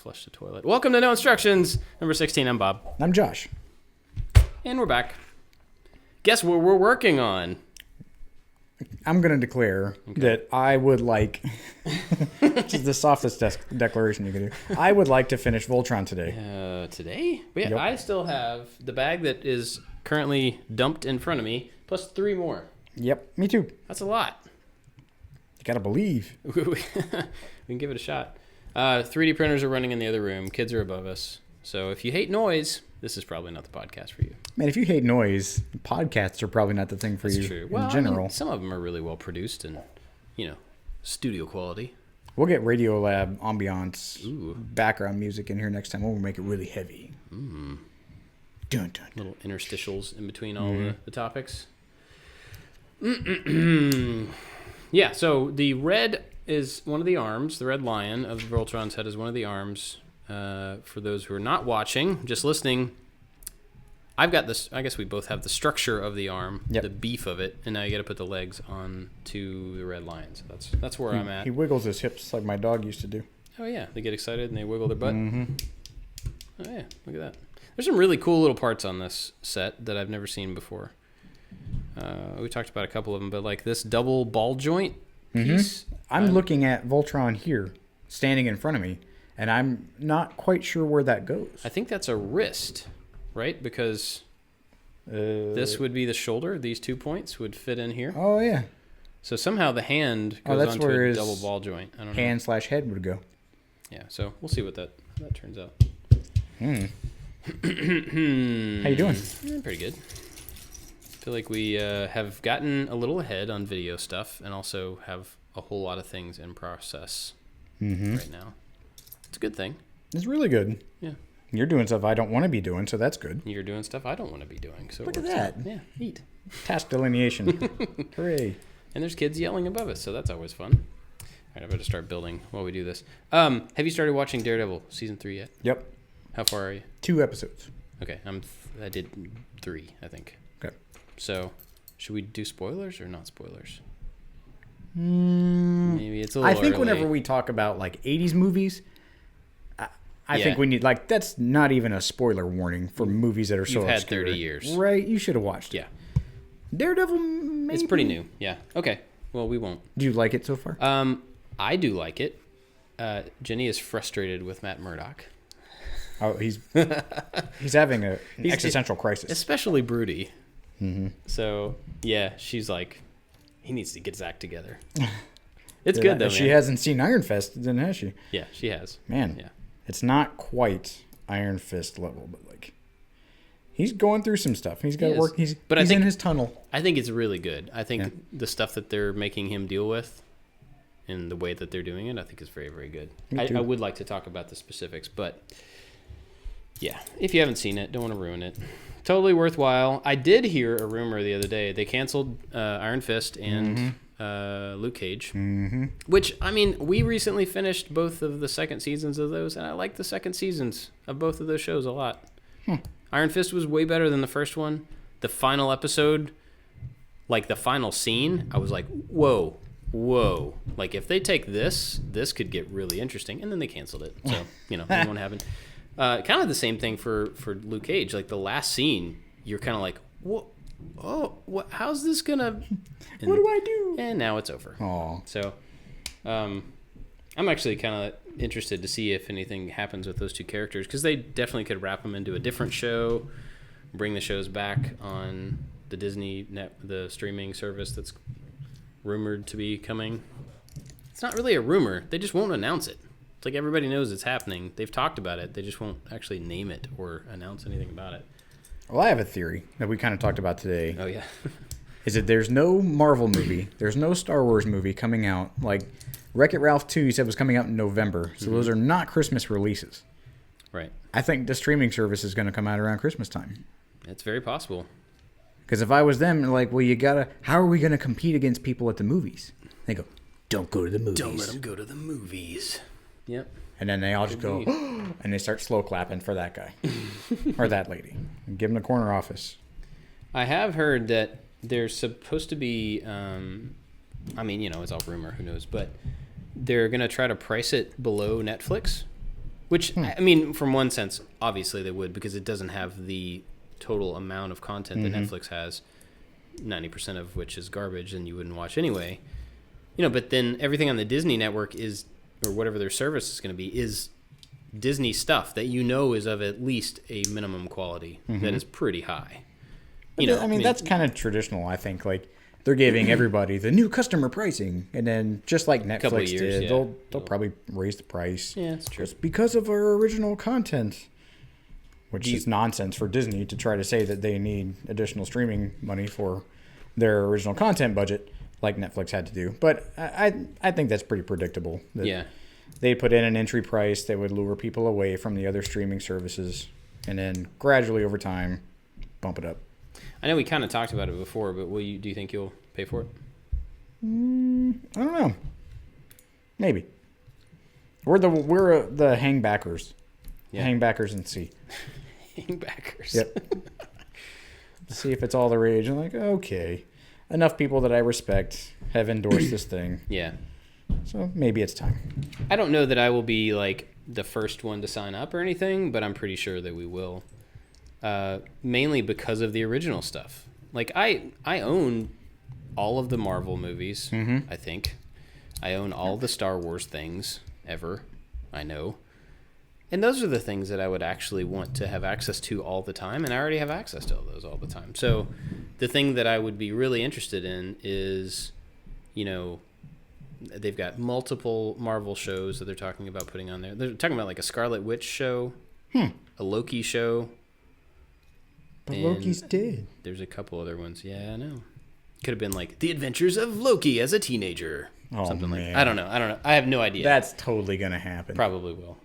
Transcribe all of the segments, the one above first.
flush the toilet. Welcome to No Instructions, number 16. I'm Bob. I'm Josh. And we're back. Guess what we're working on? I'm going to declare that I would like, which is the softest declaration you can do, I would like to finish Voltron today. Today? But yeah, Yep. I still have the bag that is currently dumped in front of me, plus 3 more. Yep, me too. That's a lot. You got to believe. We can give it a shot. 3D printers are running in the other room. Kids are above us. So if you hate noise, this is probably not the podcast for you. Man, if you hate noise, podcasts are probably not the thing for That's you true. in general. I mean, some of them are really well produced and, studio quality. We'll get Radiolab ambiance, Ooh. background music in here next time. We'll make it really heavy. Dun, dun, dun. Little interstitials in between all the topics. Yeah, so the red is one of the arms. The red lion of Voltron's head is one of the arms. For those who are not watching, just listening, I've got this. I guess we both have the structure of the arm, the beef of it, and now you got to put the legs onto the red lion. So that's where I'm at. He wiggles his hips like my dog used to do. Oh yeah, they get excited and they wiggle their butt. Mm-hmm. Oh yeah, look at that. There's some really cool little parts on this set that I've never seen before. We talked about a couple of them, but like this double ball joint piece. I'm looking at Voltron here, standing in front of me, and I'm not quite sure where that goes. I think that's a wrist, right? Because this would be the shoulder. These 2 points would fit in here. Oh, yeah. So somehow the hand goes that's onto where a his double ball joint. I don't know. Hand/head would go. Yeah, so we'll see what that turns out. How you doing? Pretty good. I feel like we have gotten a little ahead on video stuff and also have a whole lot of things in process right now. It's a good thing. It's really good. Yeah. You're doing stuff I don't want to be doing, so that's good. You're doing stuff I don't want to be doing. So Look at that. Yeah, neat. Task delineation. Hooray. And there's kids yelling above us, so that's always fun. All right, I better start building while we do this. Have you started watching Daredevil season 3 yet? Yep. How far are you? 2 episodes. Okay, I did 3, I think. Okay. So, should we do spoilers or not spoilers? Maybe it's a little I think early. whenever we talk about like 80s movies, I think Yeah. we need, like, that's not even a spoiler warning for movies that are so You've had obscure. 30 years. Right? You should have watched it. Yeah. Daredevil, maybe? It's pretty new. Yeah. Okay. Well, we won't. Do you like it so far? I do like it. Jenny is frustrated with Matt Murdock. Oh, he's having an existential crisis. Especially Broody. So, yeah, she's like, he needs to get his act together. It's good, though, She man. hasn't seen Iron Fist, then has she? Yeah, she has. Man, Yeah. it's not quite Iron Fist level, but like, he's going through some stuff. He's got to work. He's in his tunnel. I think it's really good. I think the stuff that they're making him deal with and the way that they're doing it, I think is very, very good. I would like to talk about the specifics, but yeah, if you haven't seen it, don't want to ruin it. Totally worthwhile. I did hear a rumor the other day. They canceled Iron Fist and Luke Cage, which, I mean, we recently finished both of the second seasons of those, and I like the second seasons of both of those shows a lot. Iron Fist was way better than the first one. The final episode, like the final scene, I was like, whoa. Like, if they take this could get really interesting. And then they canceled it. So, it won't happen. Kind of the same thing for Luke Cage. Like, the last scene, you're kind of like, what? Oh, what? How's this gonna? What do I do? And now it's over. Oh, so I'm actually kind of interested to see if anything happens with those two characters, because they definitely could wrap them into a different show, bring the shows back on the Disney the streaming service that's rumored to be coming. It's not really a rumor; they just won't announce it. It's like everybody knows it's happening. They've talked about it. They just won't actually name it or announce anything about it. well, I have a theory that we kind of talked about today. Oh, yeah. Is that there's no Marvel movie, there's no Star Wars movie coming out. Like, Wreck-It Ralph 2, you said, was coming out in November. So those are not Christmas releases. Right. I think the streaming service is going to come out around Christmas time. It's very possible. Because if I was them, like, well, how are we going to compete against people at the movies? They go, don't go to the movies. Don't let them go to the movies. Yep. And then they all just go, and they start slow clapping for that guy or that lady. And give them the corner office. I have heard that there's supposed to be, I mean, it's all rumor, who knows, but they're going to try to price it below Netflix Which, I mean, from one sense, obviously they would, because it doesn't have the total amount of content that Netflix has, 90% of which is garbage and you wouldn't watch anyway. But then everything on the Disney network is, or whatever their service is going to be, is Disney stuff that is of at least a minimum quality that is pretty high. That's kind of traditional, I think. Like, they're giving everybody the new customer pricing, and then just like Netflix did, they'll probably raise the price. Yeah, that's true. Just because of our original content, which is nonsense for Disney to try to say that they need additional streaming money for their original content budget, like Netflix had to do. But I think that's pretty predictable. They put in an entry price that would lure people away from the other streaming services, and then gradually over time bump it up. I know we kind of talked about it before, but do you think you'll pay for it? I don't know. Maybe. We're the hangbackers. Yeah. Hangbackers and see. Hangbackers. Yep. See if it's all the rage. I'm like, okay, enough people that I respect have endorsed this thing. Yeah. So maybe it's time. I don't know that I will be like the first one to sign up or anything, but I'm pretty sure that we will. Mainly because of the original stuff. Like I own all of the Marvel movies, I think. I own all the Star Wars things ever, I know. And those are the things that I would actually want to have access to all the time, and I already have access to all those all the time. So the thing that I would be really interested in is, they've got multiple Marvel shows that they're talking about putting on there. They're talking about like a Scarlet Witch show, a Loki show. But Loki's dead. There's a couple other ones. Yeah, I know. Could have been like The Adventures of Loki as a Teenager. Something like that. I don't know. I have no idea. That's totally going to happen. Probably will.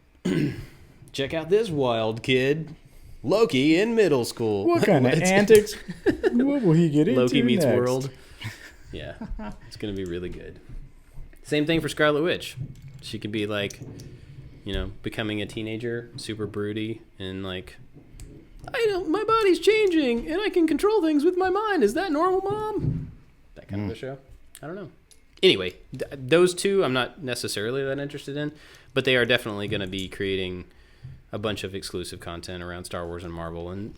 Check out this wild kid. Loki in middle school. What kind of antics? What will he get into Loki meets next? World. Yeah. It's going to be really good. Same thing for Scarlet Witch. She could be like, becoming a teenager, super broody, and like, my body's changing, and I can control things with my mind. Is that normal, Mom? That kind of a show. I don't know. Anyway, those two I'm not necessarily that interested in, but they are definitely going to be creating a bunch of exclusive content around Star Wars and Marvel, and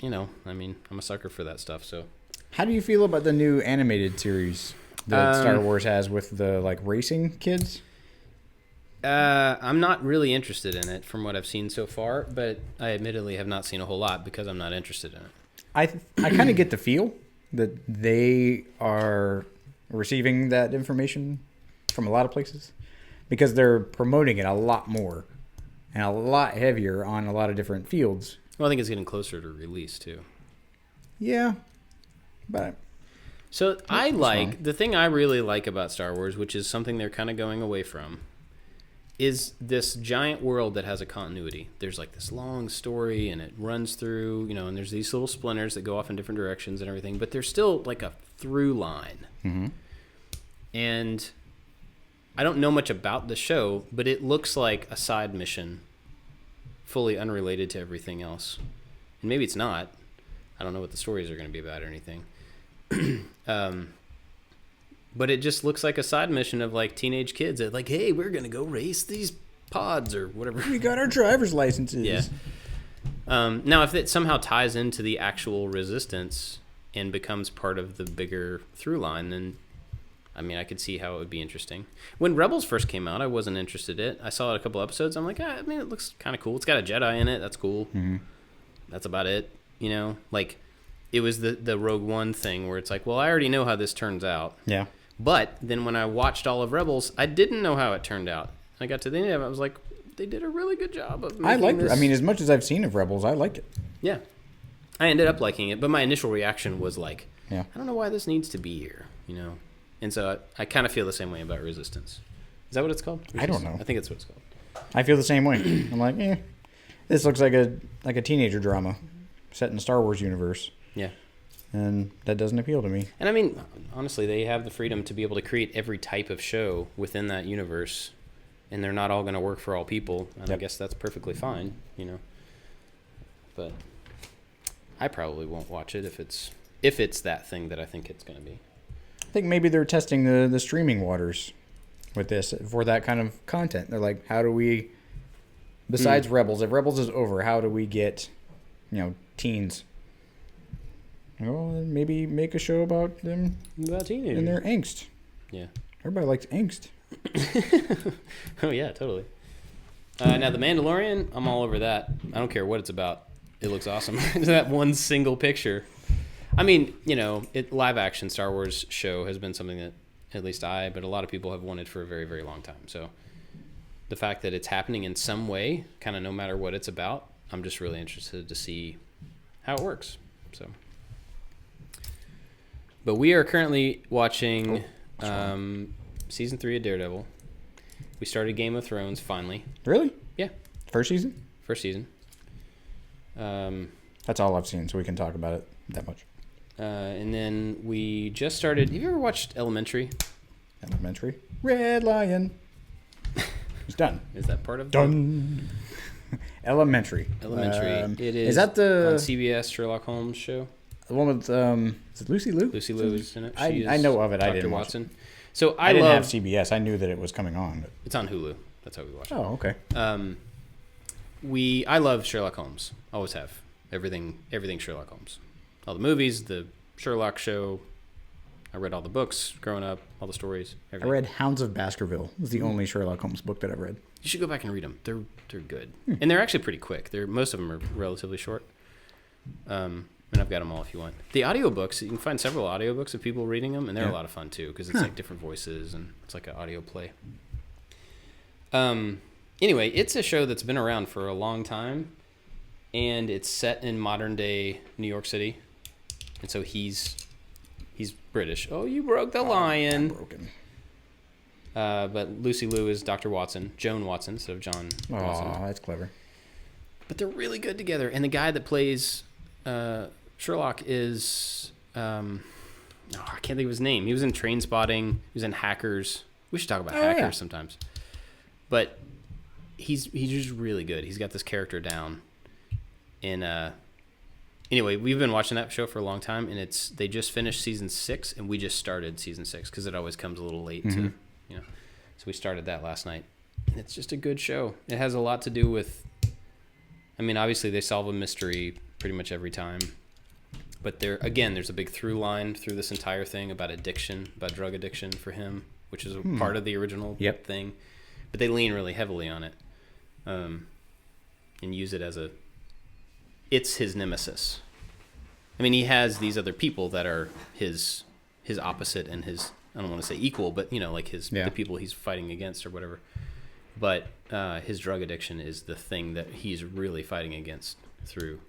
I'm a sucker for that stuff. So, how do you feel about the new animated series that Star Wars has with the like racing kids? I'm not really interested in it from what I've seen so far, but I admittedly have not seen a whole lot because I'm not interested in it. I kind of get the feel that they are receiving that information from a lot of places because they're promoting it a lot more and a lot heavier on a lot of different fields. Well, I think it's getting closer to release too. Yeah, but so the thing I really like about Star Wars, which is something they're kind of going away from, is this giant world that has a continuity. There's like this long story and it runs through, and there's these little splinters that go off in different directions and everything, but there's still like a through line. Mm-hmm. And I don't know much about the show, but it looks like a side mission fully unrelated to everything else. And maybe it's not. I don't know what the stories are going to be about or anything. But it just looks like a side mission of like teenage kids that like, hey, we're going to go race these pods or whatever. We got our driver's licenses. Yeah. Now, if it somehow ties into the actual resistance and becomes part of the bigger through line, then I could see how it would be interesting. When Rebels first came out, I wasn't interested in it. I saw it a couple episodes. I'm like, it looks kind of cool. It's got a Jedi in it. That's cool. Mm-hmm. That's about it. Like it was the Rogue One thing where it's like, well, I already know how this turns out. Yeah. But then when I watched all of Rebels, I didn't know how it turned out. I got to the end of it, I was like, they did a really good job of making I liked this. it. As much as I've seen of Rebels, I liked it. Yeah. I ended up liking it, but my initial reaction was like, I don't know why this needs to be here, And so I kind of feel the same way about Resistance. Is that what it's called? I don't know. I think that's what it's called. I feel the same way. I'm like, this looks like a teenager drama set in the Star Wars universe. Yeah. And that doesn't appeal to me. And honestly, they have the freedom to be able to create every type of show within that universe, and they're not all going to work for all people, and I guess that's perfectly fine, But I probably won't watch it if it's that thing that I think it's going to be. I think maybe they're testing the streaming waters with this for that kind of content. They're like, how do we Besides Rebels, if Rebels is over, how do we get, teens? Well, maybe make a show about them about teenagers and their angst. Yeah, everybody likes angst. Oh yeah, totally. Now the Mandalorian, I'm all over that. I don't care what it's about. It looks awesome. That one single picture. I mean, live action Star Wars show has been something that at least but a lot of people have wanted for a very, very long time. So the fact that it's happening in some way, kind of no matter what it's about, I'm just really interested to see how it works. So, but we are currently watching season 3 of Daredevil. We started Game of Thrones finally. Really? Yeah. First season? First season. That's all I've seen, so we can talk about it that much. And then we just started. Have you ever watched Elementary? Elementary? Red Lion. It's done. Is that part of done? Elementary. Elementary. It is. Is that the on CBS Sherlock Holmes show? The one with is it Lucy Liu? Lucy Liu is in it. I know of it. Dr. I didn't Watson. watch it. So I didn't have CBS. I knew that it was coming on. But... It's on Hulu. That's how we watch it. Oh, okay. I love Sherlock Holmes. Always have. Everything Sherlock Holmes. All the movies, the Sherlock show. I read all the books growing up, all the stories. Everything. I read Hounds of Baskerville. It was the only Sherlock Holmes book that I've read. You should go back and read them. They're good. And they're actually pretty quick. Most of them are relatively short. And I've got them all if you want. The audiobooks, you can find several audiobooks of people reading them, and they're a lot of fun too, because it's like different voices, and it's like an audio play. Anyway, it's a show that's been around for a long time, and it's set in modern day New York City. And so he's British. Oh, you broke the lion. Broken. But Lucy Liu is Dr. Watson, Joan Watson, instead of John Watson. Oh, that's clever. But they're really good together. And the guy that plays Sherlock is I can't think of his name. He was in Trainspotting. He was in Hackers. We should talk about Hackers sometimes. But he's just really good. He's got this character down. And anyway, we've been watching that show for a long time, and they just finished season 6, and we just started season 6 because it always comes a little late to so we started that last night. And it's just a good show. It has a lot to do with, obviously they solve a mystery pretty much every time. But there's a big through line through this entire thing about addiction, about drug addiction for him, which is a part of the original thing. But they lean really heavily on it and use it as it's his nemesis. He has these other people that are his opposite and his, I don't want to say equal, but like the people he's fighting against or whatever. But his drug addiction is the thing that he's really fighting against through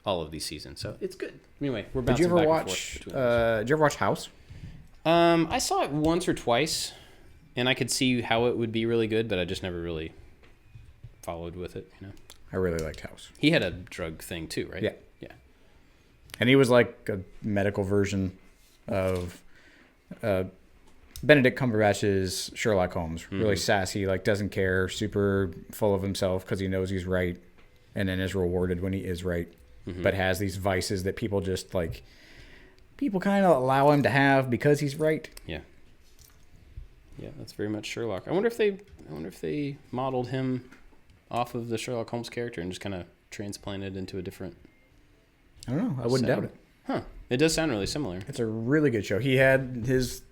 all of these seasons. So it's good. Anyway, we're bouncing back and forth between those. Did you ever watch House? I saw it once or twice, and I could see how it would be really good, but I just never really followed with it. I really liked House. He had a drug thing too, right? Yeah. Yeah. And he was like a medical version of Benedict Cumberbatch's Sherlock Holmes. Really sassy, like doesn't care, super full of himself because he knows he's right, and then is rewarded when he is right, but has these vices that people just like, people kind of allow him to have because he's right. Yeah. Yeah, that's very much Sherlock. I wonder if they modeled him off of the Sherlock Holmes character and just kind of transplanted into a different. I don't know. I wouldn't doubt it. Huh. It does sound really similar. It's a really good show. He had his,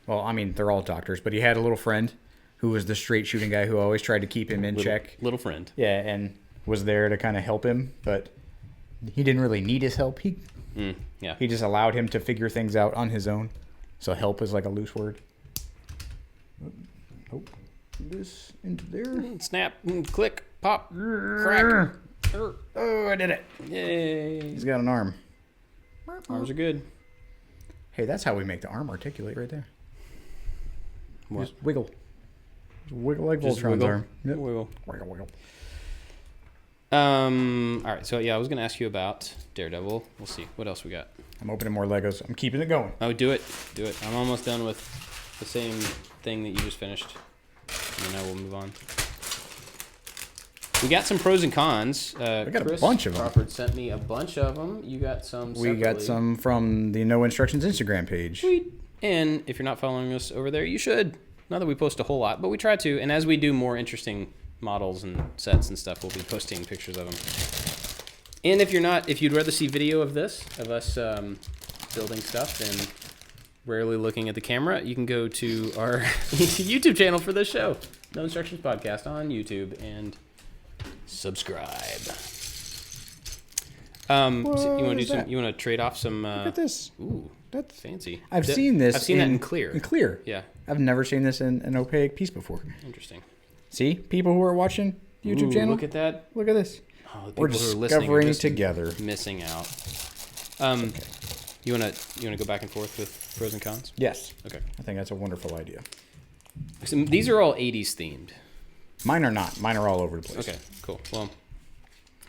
well, they're all doctors, but he had a little friend who was the straight shooting guy who always tried to keep him in check. Little friend. Yeah, and was there to kind of help him, but he didn't really need his help. He just allowed him to figure things out on his own. So help is like a loose word. Oh, this into there. Snap, click, pop, crack. Oh, I did it. Yay. He's got an arm. Arms are good. Hey, that's how we make the arm articulate right there. What? Just wiggle. Just wiggle like Voltron's arm. Yep. Wiggle. Wiggle. All right, so I was going to ask you about Daredevil. We'll see. What else we got? I'm opening more Legos. I'm keeping it going. Oh, do it. I'm almost done with the same thing that you just finished. And then I will move on. We got some pros and cons. We got a bunch of them. Crawford sent me a bunch of them. You got some separately. We got some from the No Instructions Instagram page. Sweet. And if you're not following us over there, you should. Not that we post a whole lot, but we try to. And as we do more interesting models and sets and stuff, we'll be posting pictures of them. And if you'd rather see video of us building stuff and rarely looking at the camera, you can go to our YouTube channel for this show, No Instructions Podcast on YouTube, and subscribe. So you want to do you want to trade off some? Look at this. Ooh, that's fancy. I've seen this. I've seen that in clear. In clear. Yeah. I've never seen this in an opaque piece before. Interesting. See, people who are watching the YouTube channel. Look at that. Look at this. Oh, we're discovering together. Missing out. Okay. You wanna go back and forth with pros and cons? Yes. Okay. I think that's a wonderful idea. So these are all 80s themed. Mine are not. Mine are all over the place. Okay. Cool. Well.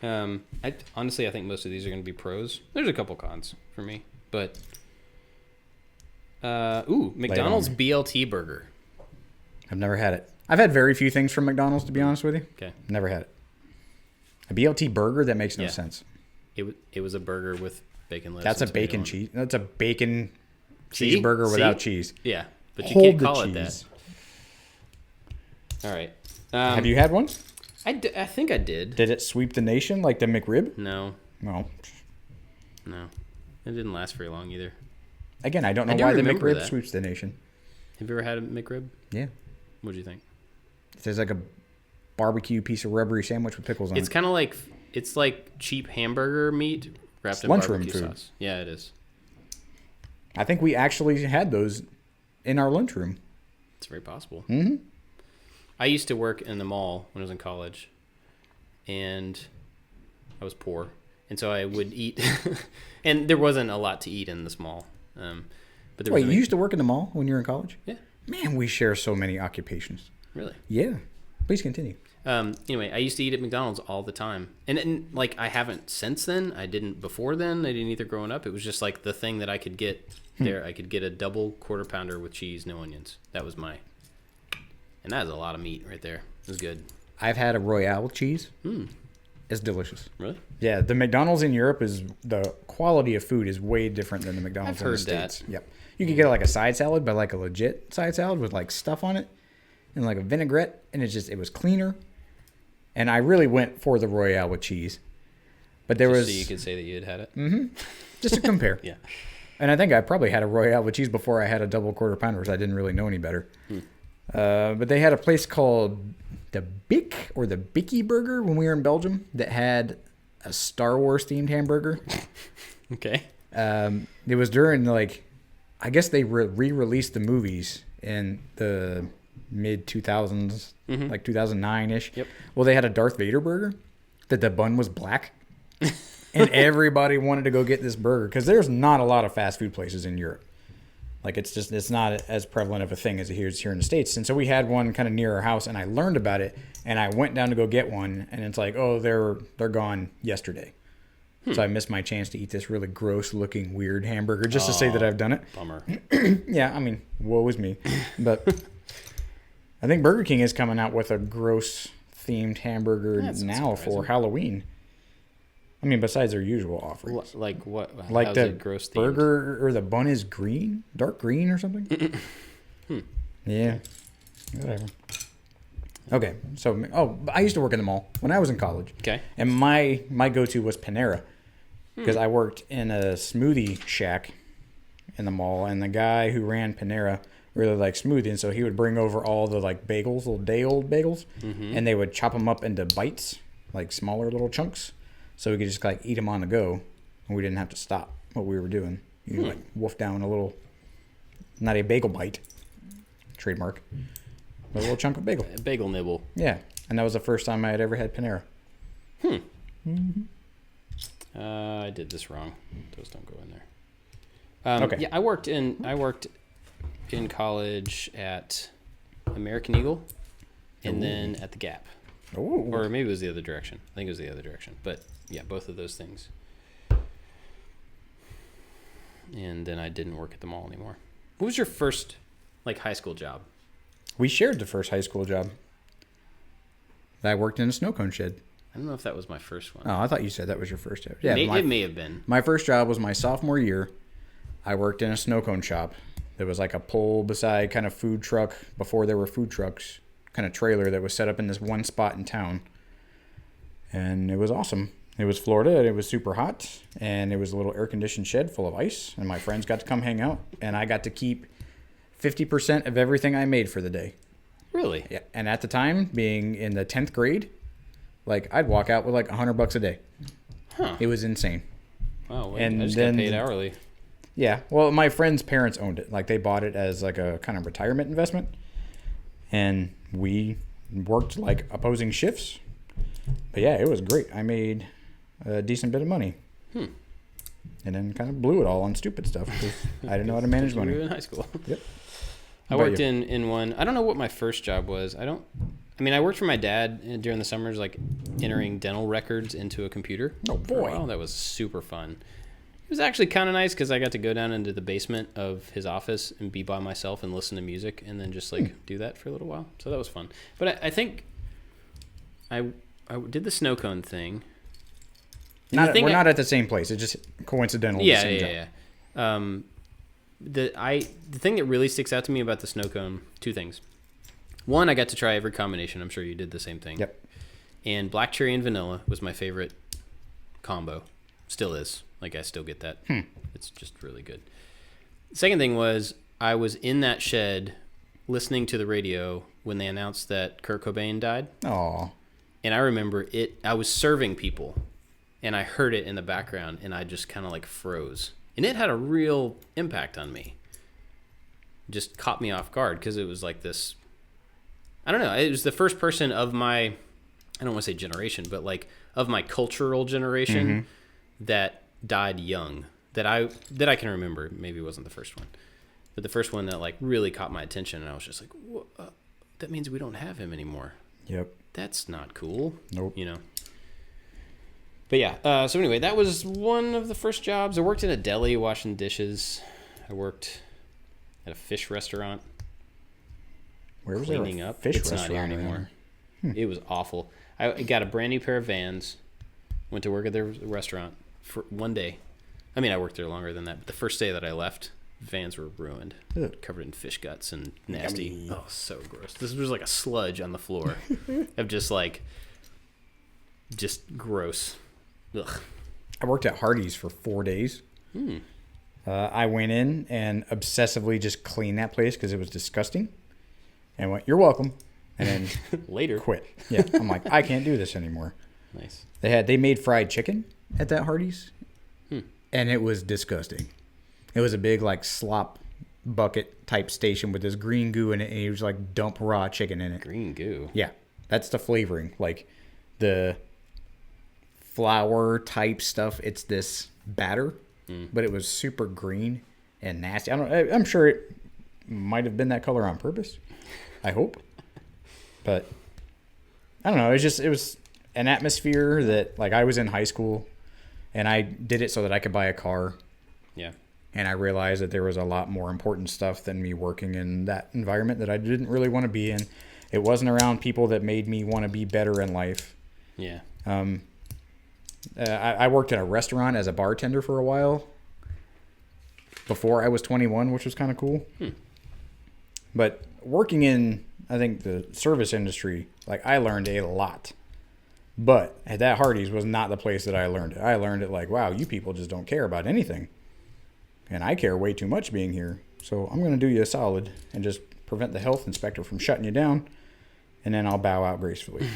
I think most of these are going to be pros. There's a couple cons for me, but McDonald's BLT burger. I've never had it. I've had very few things from McDonald's, to be honest with you. Okay. Never had it. A BLT burger? That makes no sense. It was a burger with bacon lettuce. That's a bacon cheese. That's a bacon cheeseburger without cheese. Yeah, but you can't call it that. All right. Have you had one? I think I did. Did it sweep the nation like the McRib? No. No. It didn't last very long either. Again, I don't know why the McRib sweeps the nation. Have you ever had a McRib? Yeah. What do you think? It's like a barbecue piece of rubbery sandwich with pickles on it. It's kind of like cheap hamburger meat wrapped in barbecue sauce. Yeah, it is. I think we actually had those in our lunchroom. It's very possible. Mm-hmm. I used to work in the mall when I was in college, and I was poor, and so I would eat, and there wasn't a lot to eat in this mall. But there Wait, you used to work in the mall when you were in college? Yeah. Man, we share so many occupations. Really? Yeah. Please continue. Anyway, I used to eat at McDonald's all the time, and I haven't since then. I didn't before then. I didn't either growing up. It was just like the thing that I could get there. I could get a double quarter pounder with cheese, no onions. That was and that is a lot of meat right there. It was good. I've had a Royale cheese. It's delicious. Really? Yeah, the McDonald's in Europe the quality of food is way different than the McDonald's in the States. Yep. You could get like a side salad, but like a legit side salad with like stuff on it and like a vinaigrette, and it was cleaner. And I really went for the Royale with cheese. But there so you could say that you had it? Mm-hmm. Just to compare. Yeah. And I think I probably had a Royale with cheese before I had a double quarter pounder, because I didn't really know any better. But they had a place called the Bick or the Bicky Burger when we were in Belgium that had a Star Wars themed hamburger. Okay. It was during I guess they re-released the movies in the mid 2000s, like 2009-ish. Yep. Well, they had a Darth Vader burger that the bun was black. And everybody wanted to go get this burger because there's not a lot of fast food places in Europe. It's not as prevalent of a thing as it is here in the States. And so we had one kind of near our house, and I learned about it, and I went down to go get one, and it's like, oh, they're gone yesterday. So I missed my chance to eat this really gross looking weird hamburger just to say that I've done it. Bummer. Yeah, I mean, woe is me. But I think Burger King is coming out with a gross themed hamburger now for Halloween. I mean, besides their usual offerings. Like what? Like the gross burger or the bun is green? Dark green or something? Yeah. Whatever. Okay. So, I used to work in the mall when I was in college. Okay. And my go-to was Panera. Because I worked in a smoothie shack in the mall. And the guy who ran Panera really liked smoothie. And so he would bring over all the bagels, little day-old bagels. And they would chop them up into bites, like smaller little chunks. So we could just eat them on the go, and we didn't have to stop what we were doing. You wolf down a little, not a bagel bite, trademark, but a little chunk of bagel. A bagel nibble. Yeah, and that was the first time I had ever had Panera. I did this wrong. Those don't go in there. Okay. Yeah, I worked in college at American Eagle, and then at the Gap. Ooh. Or maybe it was the other direction. I think it was the other direction. But yeah, both of those things. And then I didn't work at the mall anymore. What was your first high school job? We shared the first high school job. I worked in a snow cone shed. I don't know if that was my first one. Oh, I thought you said that was your first job. Yeah, it may have been. My first job was my sophomore year. I worked in a snow cone shop. There was a pull beside kind of food truck before there were food trucks kind of trailer that was set up in this one spot in town. And it was awesome. It was Florida, and it was super hot, and it was a little air-conditioned shed full of ice, and my friends got to come hang out, and I got to keep 50% of everything I made for the day. Really? Yeah. And at the time, being in the 10th grade, like, I'd walk out with like $100 a day. Huh. It was insane. Wow. And I just then, got paid hourly. Yeah. Well, my friend's parents owned it. Like, they bought it as like a kind of retirement investment. And we worked like opposing shifts. But yeah, it was great. I made a decent bit of money. And then kind of blew it all on stupid stuff because I didn't know how to manage money. You were in high school. Yep. I worked in one. I don't know what my first job was. I worked for my dad during the summers, like entering dental records into a computer. Oh, boy. Wow, that was super fun. It was actually kind of nice because I got to go down into the basement of his office and be by myself and listen to music and then just like do that for a little while. So that was fun. But I think I did the snow cone thing. We're not at the same place. It's just coincidental. Yeah. The thing that really sticks out to me about the snow cone, two things. One, I got to try every combination. I'm sure you did the same thing. Yep. And black cherry and vanilla was my favorite combo. Still is. Like, I still get that. It's just really good. Second thing was, I was in that shed listening to the radio when they announced that Kurt Cobain died. Aw. And I remember I was serving people, and I heard it in the background, and I just kind of like froze. And it had a real impact on me. Just caught me off guard because it was like this, I don't know, it was the first person of my, I don't want to say generation, but like of my cultural generation that died young that I can remember. Maybe it wasn't the first one, but the first one that like really caught my attention, and I was just like, that means we don't have him anymore. Yep. That's not cool. Nope. You know. But yeah, so anyway, that was one of the first jobs. I worked in a deli washing dishes. I worked at a fish restaurant. Where was cleaning there a up? fish It's restaurant not here anymore. It was awful. I got a brand new pair of Vans. Went to work at their restaurant for one day. I mean, I worked there longer than that, but the first day that I left, Vans were ruined, covered in fish guts and nasty. Yummy. Oh, so gross. This was like a sludge on the floor of just gross. Ugh. I worked at Hardee's for 4 days. I went in and obsessively just cleaned that place because it was disgusting. And went, "You're welcome." And then later quit. Yeah, I'm like, I can't do this anymore. Nice. They made fried chicken at that Hardee's, and it was disgusting. It was a big like slop bucket type station with this green goo in it, and you just like dump raw chicken in it. Green goo. Yeah, that's the flavoring, like the flour type stuff. It's this batter, but it was super green and nasty. I'm sure it might have been that color on purpose. I hope, but I don't know. It was an atmosphere that, like, I was in high school, and I did it so that I could buy a car. Yeah. And I realized that there was a lot more important stuff than me working in that environment that I didn't really want to be in. It wasn't around people that made me want to be better in life. Yeah. I worked at a restaurant as a bartender for a while before I was 21, which was kind of cool. But working in, I think, the service industry, like, I learned a lot. But at that Hardee's was not the place that I learned it. I learned it like, wow, you people just don't care about anything. And I care way too much being here. So I'm going to do you a solid and just prevent the health inspector from shutting you down. And then I'll bow out gracefully.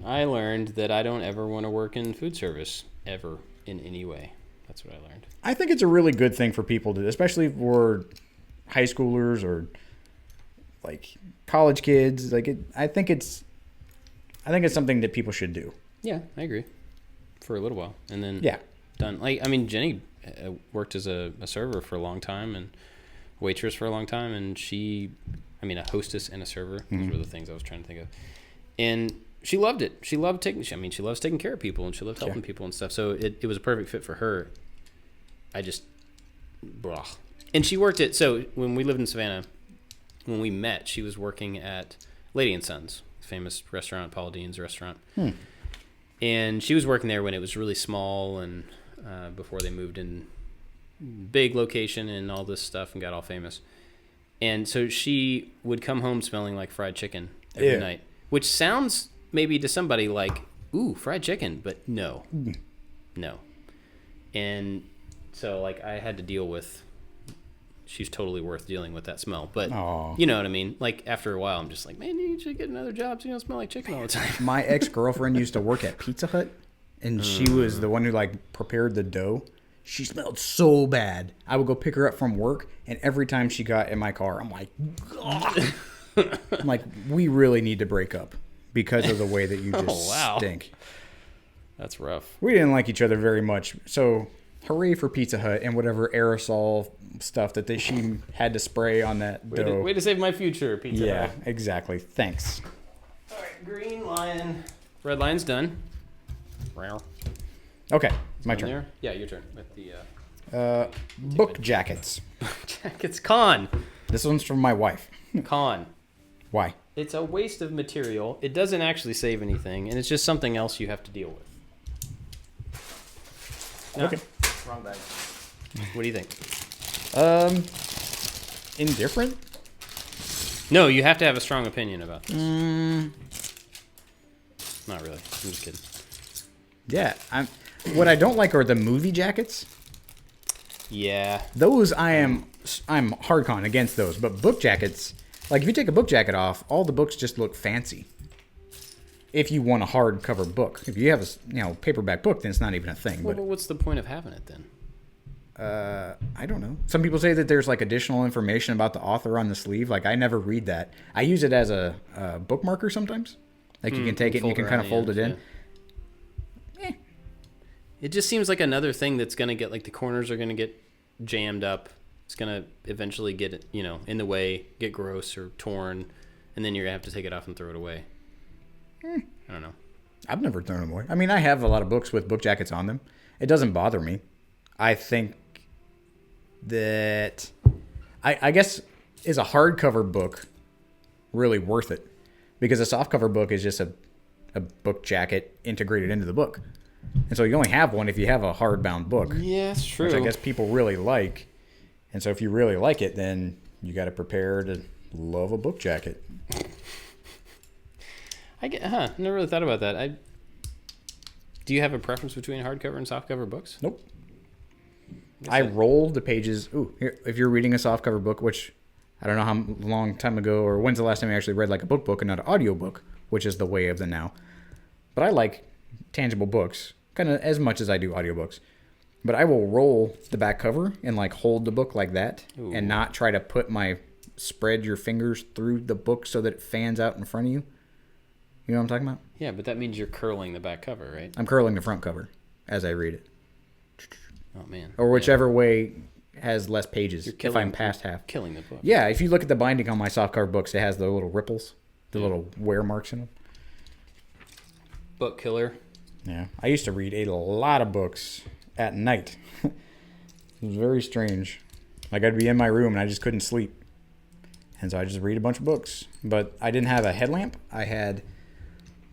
I learned that I don't ever want to work in food service ever in any way. That's what I learned. I think it's a really good thing for people to, especially for high schoolers or like college kids. I think it's something that people should do. Yeah, I agree. For a little while, and then done. Like, I mean, Jenny worked as a server for a long time and waitress for a long time, and a hostess and a server. Those were the things I was trying to think of, and she loved it. She loved she loves taking care of people, and she loved helping people and stuff. So it was a perfect fit for her. And she worked at, so when we lived in Savannah, when we met, she was working at Lady & Sons, famous restaurant, Paul Dean's restaurant. And she was working there when it was really small and before they moved in big location and all this stuff and got all famous. And so she would come home smelling like fried chicken every night, which sounds maybe to somebody like, ooh, fried chicken, but no. No. And so, like, I had to deal with, she's totally worth dealing with that smell. But you know what I mean? Like, after a while, I'm just like, man, you should get another job so you don't smell like chicken all the time. My ex-girlfriend used to work at Pizza Hut, and she was the one who, like, prepared the dough. She smelled so bad. I would go pick her up from work, and every time she got in my car, I'm like, I'm like, we really need to break up because of the way that you just stink. That's rough. We didn't like each other very much. So, hooray for Pizza Hut and whatever aerosol stuff that she had to spray on that dough. Way to save my future, Pizza Hut. Yeah, exactly. Thanks. All right, green lion. Red lion's done. Okay, my turn. There? Yeah, your turn. With the book jackets. Jackets. Con. This one's from my wife. Con. Why? It's a waste of material. It doesn't actually save anything, and it's just something else you have to deal with. No, okay. Wrong bag. What do you think? Indifferent? No, you have to have a strong opinion about this. Not really. I'm just kidding. Yeah, what I don't like are the movie jackets. Yeah. Those I'm hard con against those, but book jackets, like if you take a book jacket off, all the books just look fancy. If you want a hardcover book, if you have a paperback book, then it's not even a thing. Well, but what's the point of having it then? I don't know. Some people say that there's like additional information about the author on the sleeve. Like I never read that. I use it as a bookmarker sometimes. Like you can take it and you can kind of fold it in. Yeah. It just seems like another thing that's going to get, like, the corners are going to get jammed up. It's going to eventually get, in the way, get gross or torn, and then you're going to have to take it off and throw it away. I don't know. I've never thrown them away. I mean, I have a lot of books with book jackets on them. It doesn't bother me. I think that, I guess, is a hardcover book really worth it? Because a softcover book is just a book jacket integrated into the book. And so you only have one if you have a hardbound book. Yeah, that's true. Which I guess people really like. And so if you really like it, then you got to prepare to love a book jacket. Never really thought about that. Do you have a preference between hardcover and softcover books? Nope. I roll the pages. Ooh, here, if you're reading a softcover book, which I don't know how long time ago or when's the last time you actually read like a book and not an audio book, which is the way of the now. But I like tangible books kind of as much as I do audiobooks. But I will roll the back cover and like hold the book like that. Ooh. And not try to spread your fingers through the book so that it fans out in front of you. You know what I'm talking about? Yeah, but that means you're curling the back cover, right? I'm curling the front cover as I read it. Oh, man. Or whichever way has less pages if I'm past half. Killing the book. Yeah, if you look at the binding on my softcover books, it has the little ripples, the little wear marks in them. Book killer. Yeah, I used to read a lot of books at night. It was very strange. Like I'd be in my room and I just couldn't sleep. And so I just read a bunch of books. But I didn't have a headlamp. I had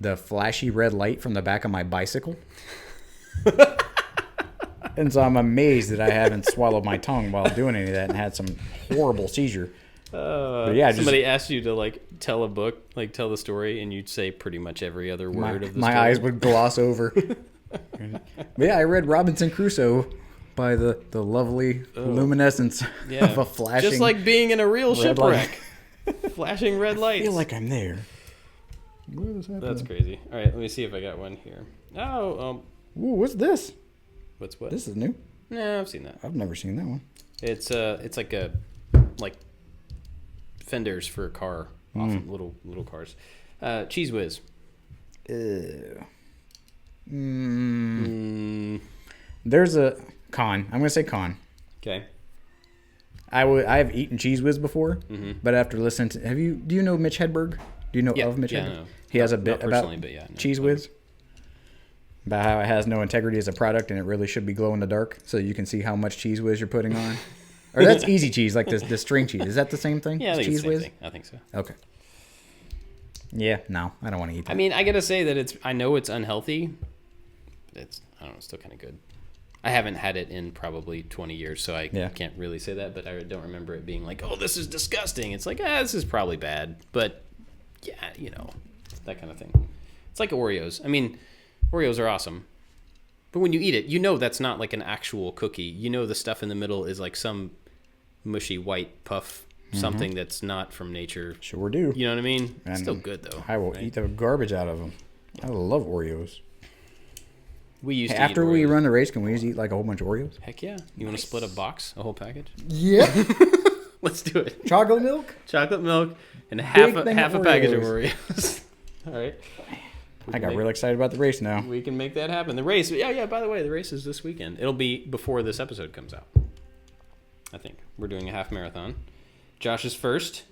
the flashy red light from the back of my bicycle. And so I'm amazed that I haven't swallowed my tongue while doing any of that and had some horrible seizure. But yeah, somebody asked you to like tell a book, like tell the story, and you'd say pretty much every other word of the story. My eyes would gloss over. But yeah, I read Robinson Crusoe by the lovely luminescence of a flashing. Just like being in a real shipwreck. Flashing red lights. I feel like I'm there. That's crazy. All right, let me see if I got one here. Ooh, what's this? What's what? This is new. No, I've seen that. I've never seen that one. It's like fenders for a car, off of little cars. Cheese Whiz. There's a con. I'm gonna say con. Okay. I have eaten Cheese Whiz before, but after listening to, do you know Mitch Hedberg? Do you know of Mitch Hedberg? No. He has a bit about Cheese Whiz. About how it has no integrity as a product and it really should be glow in the dark, so you can see how much Cheese Whiz you're putting on. Or that's Easy Cheese, like the string cheese. Is that the same thing? Yeah, I think Cheese it's the same Whiz? thing. I think so. Okay. Yeah, no, I don't want to eat that. I mean, I gotta say that I know it's unhealthy. I don't know, it's still kind of good. I haven't had it in probably 20 years, so I can't really say that, but I don't remember it being like, oh, this is disgusting. It's like, this is probably bad. But, yeah, that kind of thing. It's like Oreos. I mean, Oreos are awesome. But when you eat it, that's not like an actual cookie. The stuff in the middle is like some mushy white puff, something that's not from nature. Sure do. You know what I mean? It's still good, though. I will eat the garbage out of them. I love Oreos. We used to after we run the race, can we just eat like a whole bunch of Oreos? Heck yeah. You want to split a box, a whole package? Yeah. Let's do it. Chocolate milk? Chocolate milk and half a package of Oreos. All right. I got real excited about the race now. We can make that happen. The race. Yeah, by the way, the race is this weekend. It'll be before this episode comes out. I think. We're doing a half marathon. Josh is first.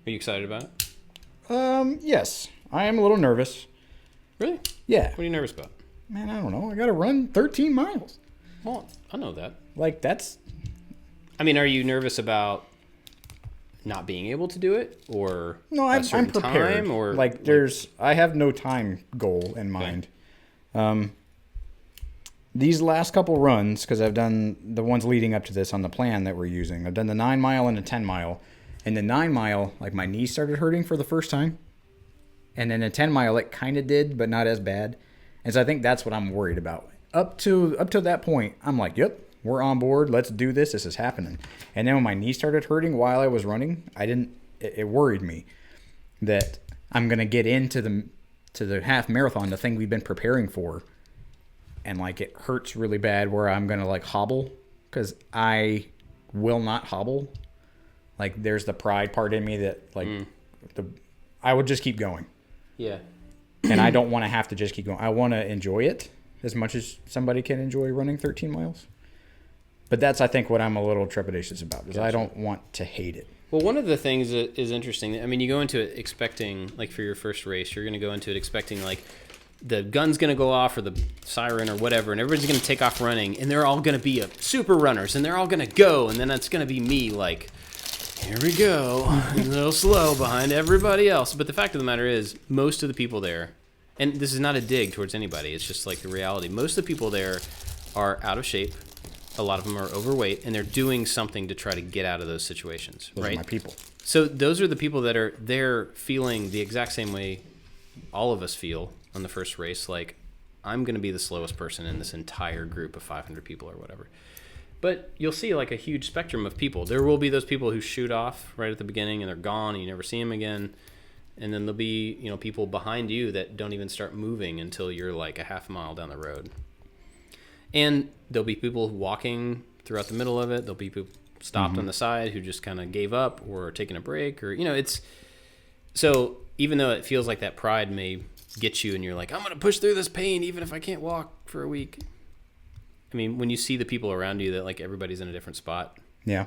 Are you excited about it? Yes. I am a little nervous. Really? Yeah. What are you nervous about? Man, I don't know. I got to run 13 miles. Well, I know that. Like, that's... I mean, are you nervous about not being able to do it? Or no, I'm prepared. Time, or like, I have no time goal in mind. Okay. These last couple runs, because I've done the ones leading up to this on the plan that we're using. I've done the 9 mile and the 10 mile. And the 9 mile, like, my knee started hurting for the first time. And then the 10 mile, it kind of did, but not as bad. And so I think that's what I'm worried about. Up to that point, I'm like, yep, we're on board. Let's do this. This is happening. And then when my knee started hurting while I was running, it worried me that I'm going to get into the half marathon, the thing we've been preparing for. And like, it hurts really bad where I'm going to like hobble, because I will not hobble. Like, there's the pride part in me that like I would just keep going. Yeah. And I don't want to have to just keep going. I want to enjoy it as much as somebody can enjoy running 13 miles. But that's, I think, what I'm a little trepidatious about, is I don't want to hate it. Well, one of the things that is interesting, I mean, you go into it expecting, like for your first race, you're going to go into it expecting like the gun's going to go off or the siren or whatever, and everybody's going to take off running, and they're all going to be super runners, and they're all going to go, and then it's going to be me like, here we go, a little slow behind everybody else. But the fact of the matter is, most of the people there, and this is not a dig towards anybody, it's just like the reality, most of the people there are out of shape. A lot of them are overweight, and they're doing something to try to get out of those situations. Those right? are my people. So those are the people that are there feeling the exact same way all of us feel on the first race. Like, I'm going to be the slowest person in this entire group of 500 people or whatever. But you'll see like a huge spectrum of people. There will be those people who shoot off right at the beginning and they're gone and you never see them again. And then there'll be, people behind you that don't even start moving until you're like a half mile down the road. And there'll be people walking throughout the middle of it. There'll be people stopped on the side who just kind of gave up or taking a break, or, it's so even though it feels like that pride may get you and you're like, I'm going to push through this pain even if I can't walk for a week. I mean, when you see the people around you that like everybody's in a different spot, yeah,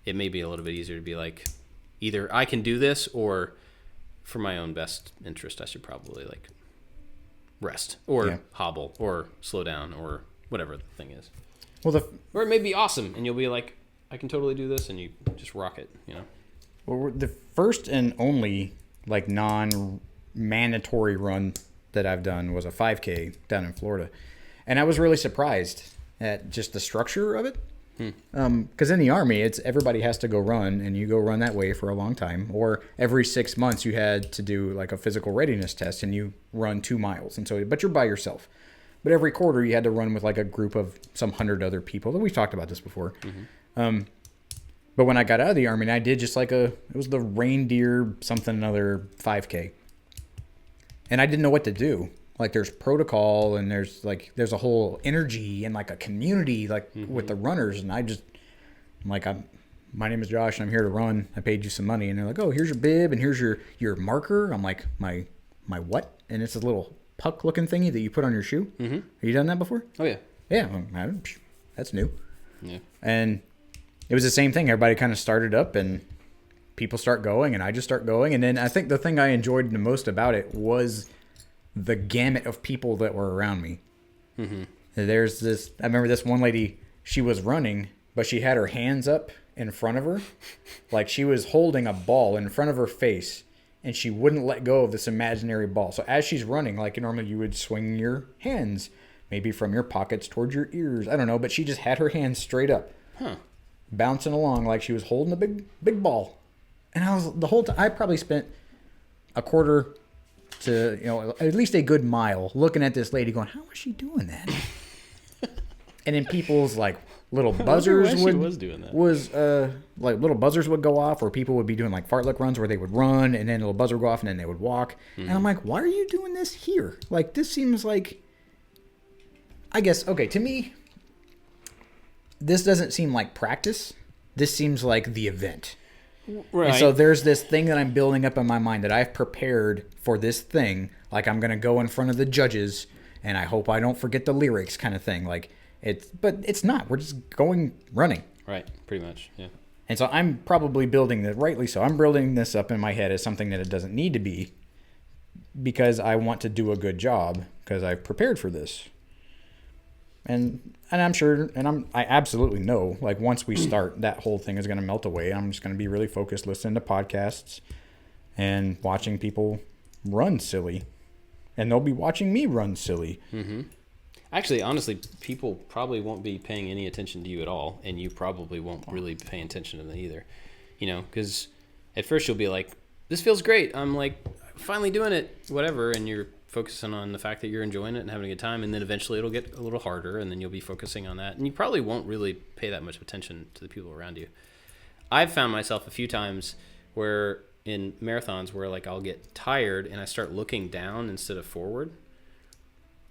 it may be a little bit easier to be like, either I can do this, or for my own best interest, I should probably like rest or hobble or slow down or whatever the thing is. Well, or it may be awesome and you'll be like, I can totally do this, and you just rock it, Well, the first and only like non-mandatory run that I've done was a 5K down in Florida, and I was really surprised at just the structure of it. Because in the Army, it's everybody has to go run, and you go run that way for a long time. Or every 6 months, you had to do like a physical readiness test, and you run 2 miles. And so, but you're by yourself. But every quarter, you had to run with like a group of some 100 other people. We've talked about this before. But when I got out of the Army, and I did just like it was the reindeer something another 5K, and I didn't know what to do. Like, there's protocol, and there's a whole energy and like a community like with the runners, and I'm like, my name is Josh, and I'm here to run. I paid you some money, and they're like, oh, here's your bib, and here's your marker. I'm like, my what? And it's a little puck looking thingy that you put on your shoe. Have you done that before? Oh yeah. Yeah, that's new. Yeah. And it was the same thing. Everybody kind of started up, and people start going, and I just start going, and then I think the thing I enjoyed the most about it was the gamut of people that were around me. There's this, I remember this one lady, she was running, but she had her hands up in front of her. Like, she was holding a ball in front of her face, and she wouldn't let go of this imaginary ball. So as she's running, like normally you would swing your hands, maybe from your pockets towards your ears. I don't know, but she just had her hands straight up, bouncing along like she was holding a big ball. And I was the whole time. I probably spent a quarter to at least a good mile looking at this lady, going, "How was she doing that?" And then people's like little buzzers like little buzzers would go off, or people would be doing like fartlek runs where they would run and then a little buzzer would go off and then they would walk. And I'm like, why are you doing this here? Like, this seems like, I guess, okay, to me, this doesn't seem like practice. This seems like the event. Right. And so there's this thing that I'm building up in my mind that I've prepared for this thing. Like, I'm going to go in front of the judges and I hope I don't forget the lyrics kind of thing. Like, but it's not. We're just running. Right, pretty much, yeah. And so I'm probably building this, rightly so, I'm building this up in my head as something that it doesn't need to be because I want to do a good job because I've prepared for this. And I'm sure, and I absolutely know, like, once we start, that whole thing is going to melt away. I'm just going to be really focused listening to podcasts and watching people run silly. And they'll be watching me run silly. Mm-hmm. Actually, honestly, people probably won't be paying any attention to you at all, and you probably won't really pay attention to them either. Because at first you'll be like, this feels great. I'm like, finally doing it, whatever, and you're focusing on the fact that you're enjoying it and having a good time, and then eventually it'll get a little harder, and then you'll be focusing on that, and you probably won't really pay that much attention to the people around you. I've found myself a few times where in marathons where, like, I'll get tired and I start looking down instead of forward.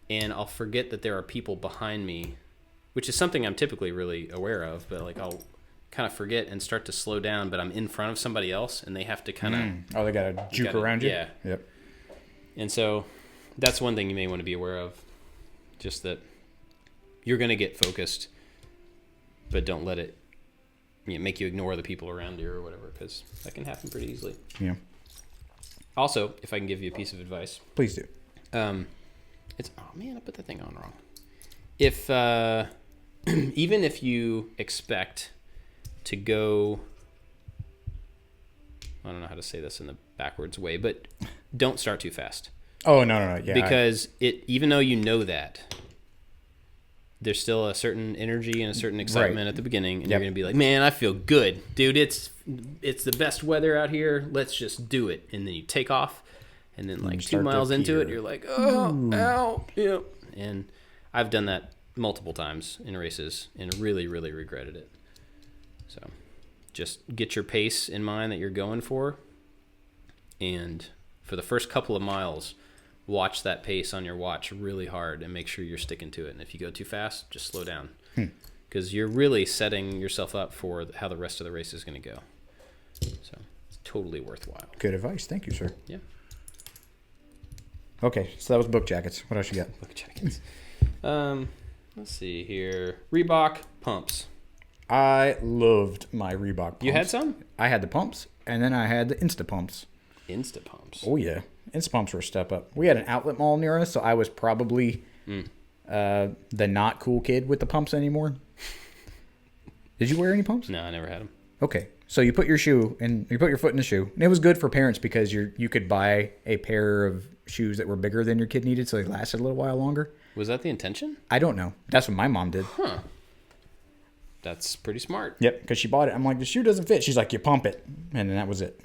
And I'll forget that there are people behind me, which is something I'm typically really aware of, but like I'll kind of forget and start to slow down, but I'm in front of somebody else and they have to kind of... Oh, they got to juke around you? Yeah. Yep. And so that's one thing you may want to be aware of, just that you're going to get focused, but don't let it make you ignore the people around you or whatever, because that can happen pretty easily. Yeah. Also, if I can give you a piece of advice. Please do. Oh man, I put the thing on wrong. If even if you expect to go, I don't know how to say this in the backwards way, but don't start too fast. Oh no, yeah. Because even though you know that, there's still a certain energy and a certain excitement at the beginning, and you're gonna be like, man, I feel good, dude. It's the best weather out here. Let's just do it, and then you take off. And then like 2 miles into it, you're like, oh, ow, yeah. And I've done that multiple times in races and really, really regretted it. So just get your pace in mind that you're going for. And for the first couple of miles, watch that pace on your watch really hard and make sure you're sticking to it. And if you go too fast, just slow down. Because you're really setting yourself up for how the rest of the race is going to go. So it's totally worthwhile. Good advice. Thank you, sir. Yeah. Okay, so that was book jackets. What else you got? Book jackets. Let's see here. Reebok pumps. I loved my Reebok pumps. You had some? I had the pumps, and then I had the Insta pumps. Insta pumps. Oh yeah, Insta pumps were a step up. We had an outlet mall near us, so I was probably the not cool kid with the pumps anymore. Did you wear any pumps? No, I never had them. Okay, so you put your foot in the shoe, and it was good for parents because you could buy a pair of shoes that were bigger than your kid needed, so they lasted a little while longer. Was that the intention? I don't know. That's what my mom did. Huh. That's pretty smart. Yep, because she bought it. I'm like, the shoe doesn't fit. She's like, you pump it, and then that was it.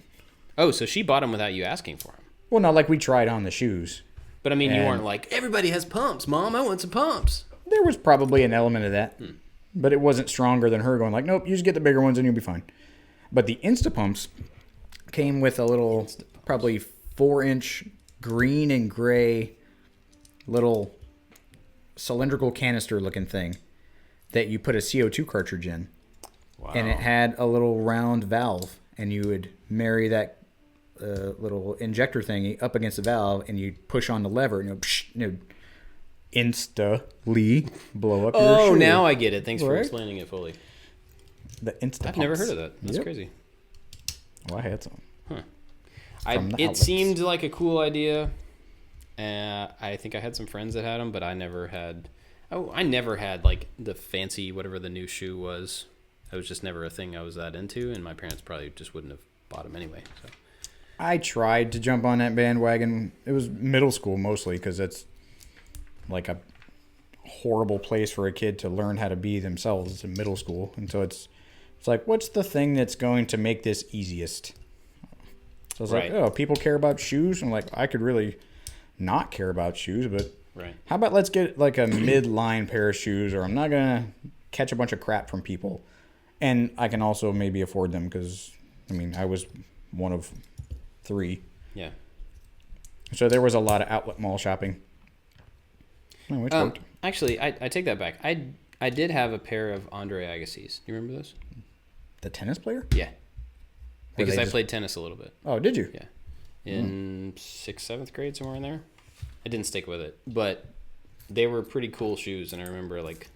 Oh, so she bought them without you asking for them? Well, not like we tried on the shoes. But I mean, you weren't like, everybody has pumps, Mom. I want some pumps. There was probably an element of that, but it wasn't stronger than her going like, nope, you just get the bigger ones and you'll be fine. But the Insta pumps came with a little, probably 4-inch green and gray little cylindrical canister looking thing that you put a CO2 cartridge in. Wow. And it had a little round valve, and you would marry that little injector thingy up against the valve, and you push on the lever, and it would instantly blow up your shoe. Oh, now I get it. Thanks for explaining it fully. The Insta I've never heard of that. That's crazy. Well, I had some. Huh. It seemed like a cool idea. I think I had some friends that had them, but I never had like the fancy whatever the new shoe was. It was just never a thing I was that into, and my parents probably just wouldn't have bought them anyway. So I tried to jump on that bandwagon. It was middle school mostly because it's like a horrible place for a kid to learn how to be themselves in middle school. And so it's like, what's the thing that's going to make this easiest? So it's like, oh, people care about shoes. I'm like, I could really not care about shoes, but how about let's get like a midline pair of shoes, or I'm not going to catch a bunch of crap from people. And I can also maybe afford them because, I mean, I was one of 3. Yeah. So there was a lot of outlet mall shopping. Oh, it worked. Actually, I take that back. I did have a pair of Andre Agassi's. Do you remember those? The tennis player? Yeah. Because I played tennis a little bit. Oh, did you? Yeah. In 6th, 7th grade, somewhere in there. I didn't stick with it. But they were pretty cool shoes. And I remember, like,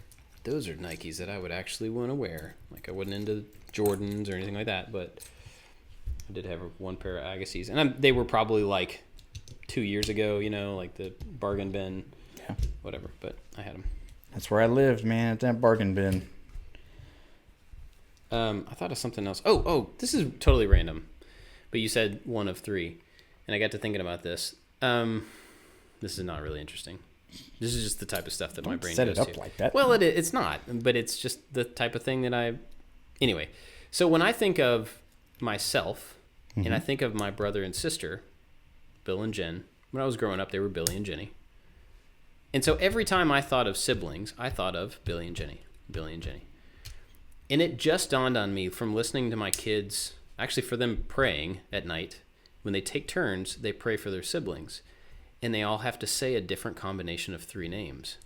those are Nikes that I would actually want to wear. Like, I wasn't into Jordans or anything like that. But I did have one pair of Agassi's. And they were probably, like, 2 years ago, you know, like the bargain bin. Yeah. Whatever. But I had them. That's where I lived, man, at that bargain bin. I thought of something else. Oh, this is totally random. But you said one of 3. And I got to thinking about this. This is not really interesting. This is just the type of stuff that my brain goes to. Set it up like that. Well, it's not. But it's just the type of thing that I... Anyway. So when I think of myself, and I think of my brother and sister, Bill and Jen, when I was growing up, they were Billy and Jenny. And so every time I thought of siblings, I thought of Billy and Jenny. Billy and Jenny. And it just dawned on me from listening to my kids, actually for them praying at night, when they take turns, they pray for their siblings. And they all have to say a different combination of 3 names.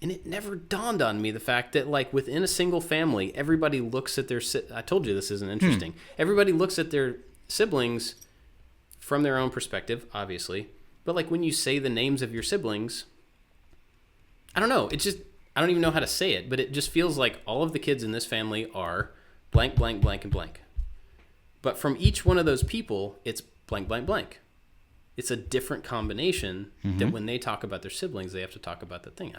And it never dawned on me the fact that, like, within a single family, everybody looks at their... I told you this isn't interesting. Everybody looks at their siblings from their own perspective, obviously. But, like, when you say the names of your siblings... I don't know. It's just, I don't even know how to say it, but it just feels like all of the kids in this family are blank, blank, blank, and blank. But from each one of those people, it's blank, blank, blank. It's a different combination that when they talk about their siblings, they have to talk about the thing.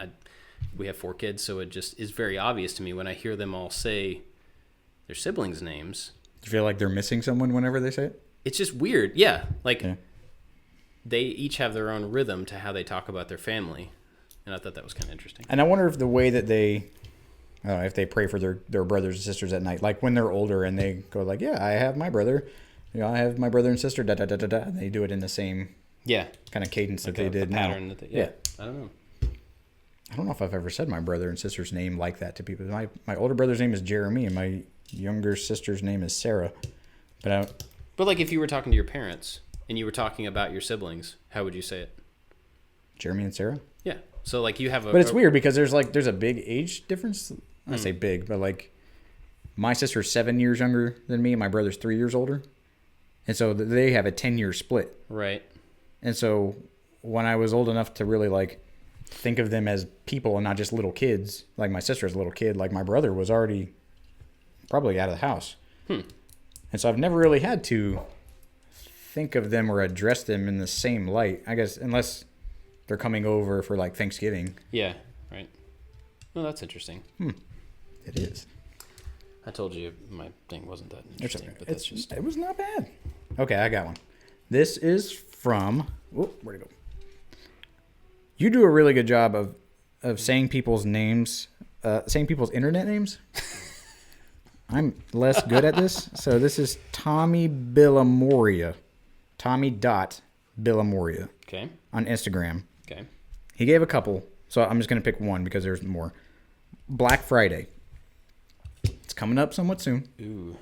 We have 4 kids, so it just is very obvious to me when I hear them all say their siblings' names. Do you feel like they're missing someone whenever they say it? It's just weird. Yeah. They each have their own rhythm to how they talk about their family. And I thought that was kind of interesting. And I wonder if the way that if they pray for their brothers and sisters at night, like when they're older and they go like, yeah, I have my brother, I have my brother and sister, da da da da da, and they do it in the same kind of cadence like that they did now. Yeah, I don't know. I don't know if I've ever said my brother and sister's name like that to people. My older brother's name is Jeremy, and my younger sister's name is Sarah. But like if you were talking to your parents and you were talking about your siblings, how would you say it? Jeremy and Sarah? Yeah. So like you have But it's weird because there's a big age difference. I say big, but like my sister's 7 years younger than me and my brother's 3 years older. And so they have a 10-year split. Right. And so when I was old enough to really like think of them as people and not just little kids, like my sister's a little kid, like my brother was already probably out of the house. And so I've never really had to think of them or address them in the same light, I guess, unless they're coming over for like Thanksgiving. Yeah, right. Well, that's interesting. It is. I told you my thing wasn't that interesting, but that's just... It was not bad. Okay, I got one. This is from... where'd it go? You do a really good job of saying people's names, saying people's internet names. I'm less good at this. So this is Tommy Billamoria. Tommy.Billamoria. Okay. On Instagram. Okay. He gave a couple, so I'm just going to pick one because there's more. Black Friday. It's coming up somewhat soon. Ooh.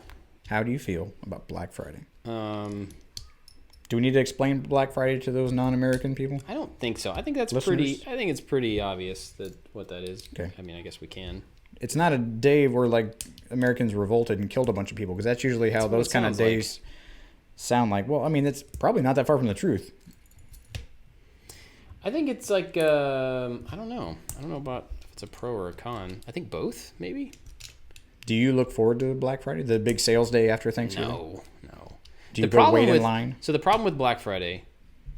How do you feel about Black Friday? Do we need to explain Black Friday to those non-American people? I don't think so. I think that's Listeners? I think it's pretty obvious what that is. Okay. I mean, I guess we can. It's not a day where like Americans revolted and killed a bunch of people because that's usually how those kind of days sound like. Well, I mean, it's probably not that far from the truth. I think it's like I don't know. I don't know about if it's a pro or a con. I think both, maybe. Do you look forward to Black Friday, the big sales day after Thanksgiving? No. Do you go wait in line? So the problem with Black Friday,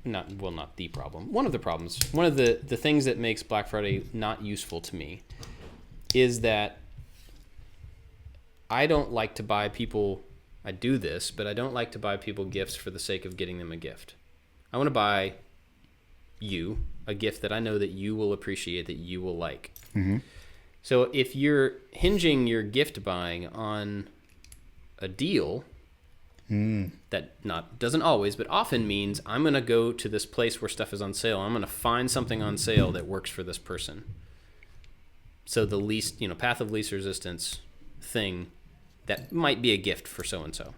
not the problem. One of the problems, one of the things that makes Black Friday not useful to me is that I don't like to buy people, I do this, but I don't like to buy people gifts for the sake of getting them a gift. I want to buy you a gift that I know that you will appreciate, that you will like. Mm-hmm. So if you're hinging your gift buying on a deal, that doesn't always, but often means I'm going to go to this place where stuff is on sale. I'm going to find something on sale that works for this person. So the least, path of least resistance thing that might be a gift for so-and-so.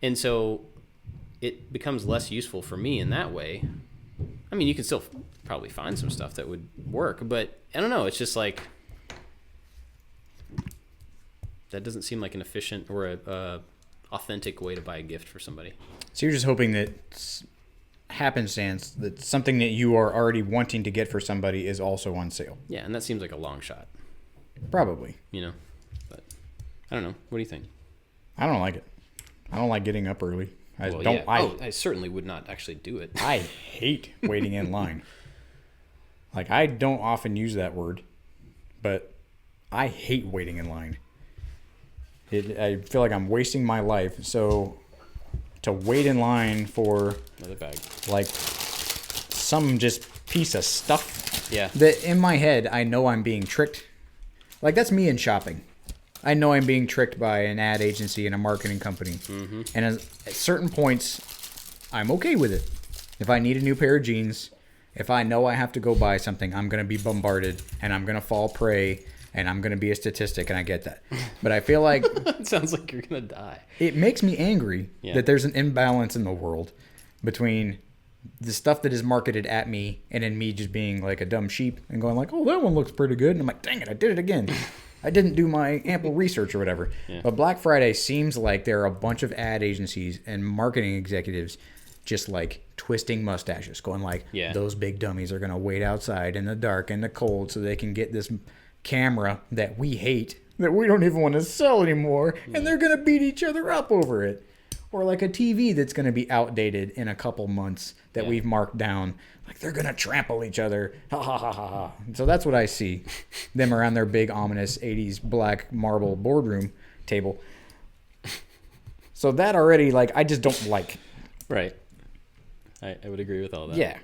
And so it becomes less useful for me in that way. I mean, you can still probably find some stuff that would work, but I don't know. It's just like, that doesn't seem like an efficient or a authentic way to buy a gift for somebody. So you're just hoping that happenstance, that something that you are already wanting to get for somebody is also on sale. Yeah, and that seems like a long shot. Probably. But I don't know. What do you think? I don't like it. I don't like getting up early. I certainly would not actually do it. I hate waiting in line. Like, I don't often use that word, but I hate waiting in line. I feel like I'm wasting my life. So to wait in line for another bag, like some just piece of stuff, that in my head I know I'm being tricked. Like, that's me in shopping. I know I'm being tricked by an ad agency and a marketing company. Mm-hmm. And at certain points, I'm okay with it. If I need a new pair of jeans, if I know I have to go buy something, I'm going to be bombarded and I'm going to fall prey and I'm going to be a statistic, and I get that. But I feel like... It sounds like you're going to die. It makes me angry that there's an imbalance in the world between the stuff that is marketed at me and then me just being like a dumb sheep and going like, oh, that one looks pretty good. And I'm like, dang it, I did it again. I didn't do my ample research or whatever. Yeah. But Black Friday seems like there are a bunch of ad agencies and marketing executives just like twisting mustaches, going like, those big dummies are going to wait outside in the dark and the cold so they can get this camera that we hate, that we don't even want to sell anymore, and they're going to beat each other up over it. Or like a TV that's going to be outdated in a couple months that we've marked down. Like, they're going to trample each other. Ha, ha, ha, ha, ha. So that's what I see. Them around their big, ominous 80s black marble boardroom table. So that already, like, I just don't like. Right. I would agree with all that. Yeah.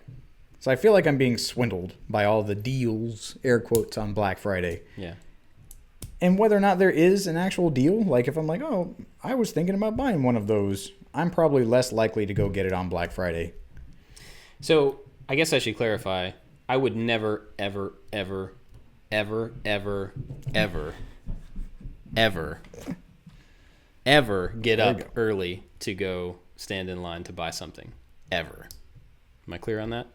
So I feel like I'm being swindled by all the deals, air quotes, on Black Friday. Yeah. And whether or not there is an actual deal, like if I'm like, oh, I was thinking about buying one of those, I'm probably less likely to go get it on Black Friday. So I guess I should clarify. I would never, ever, ever, ever, ever, ever, ever, ever get up early to go stand in line to buy something. Ever. Am I clear on that?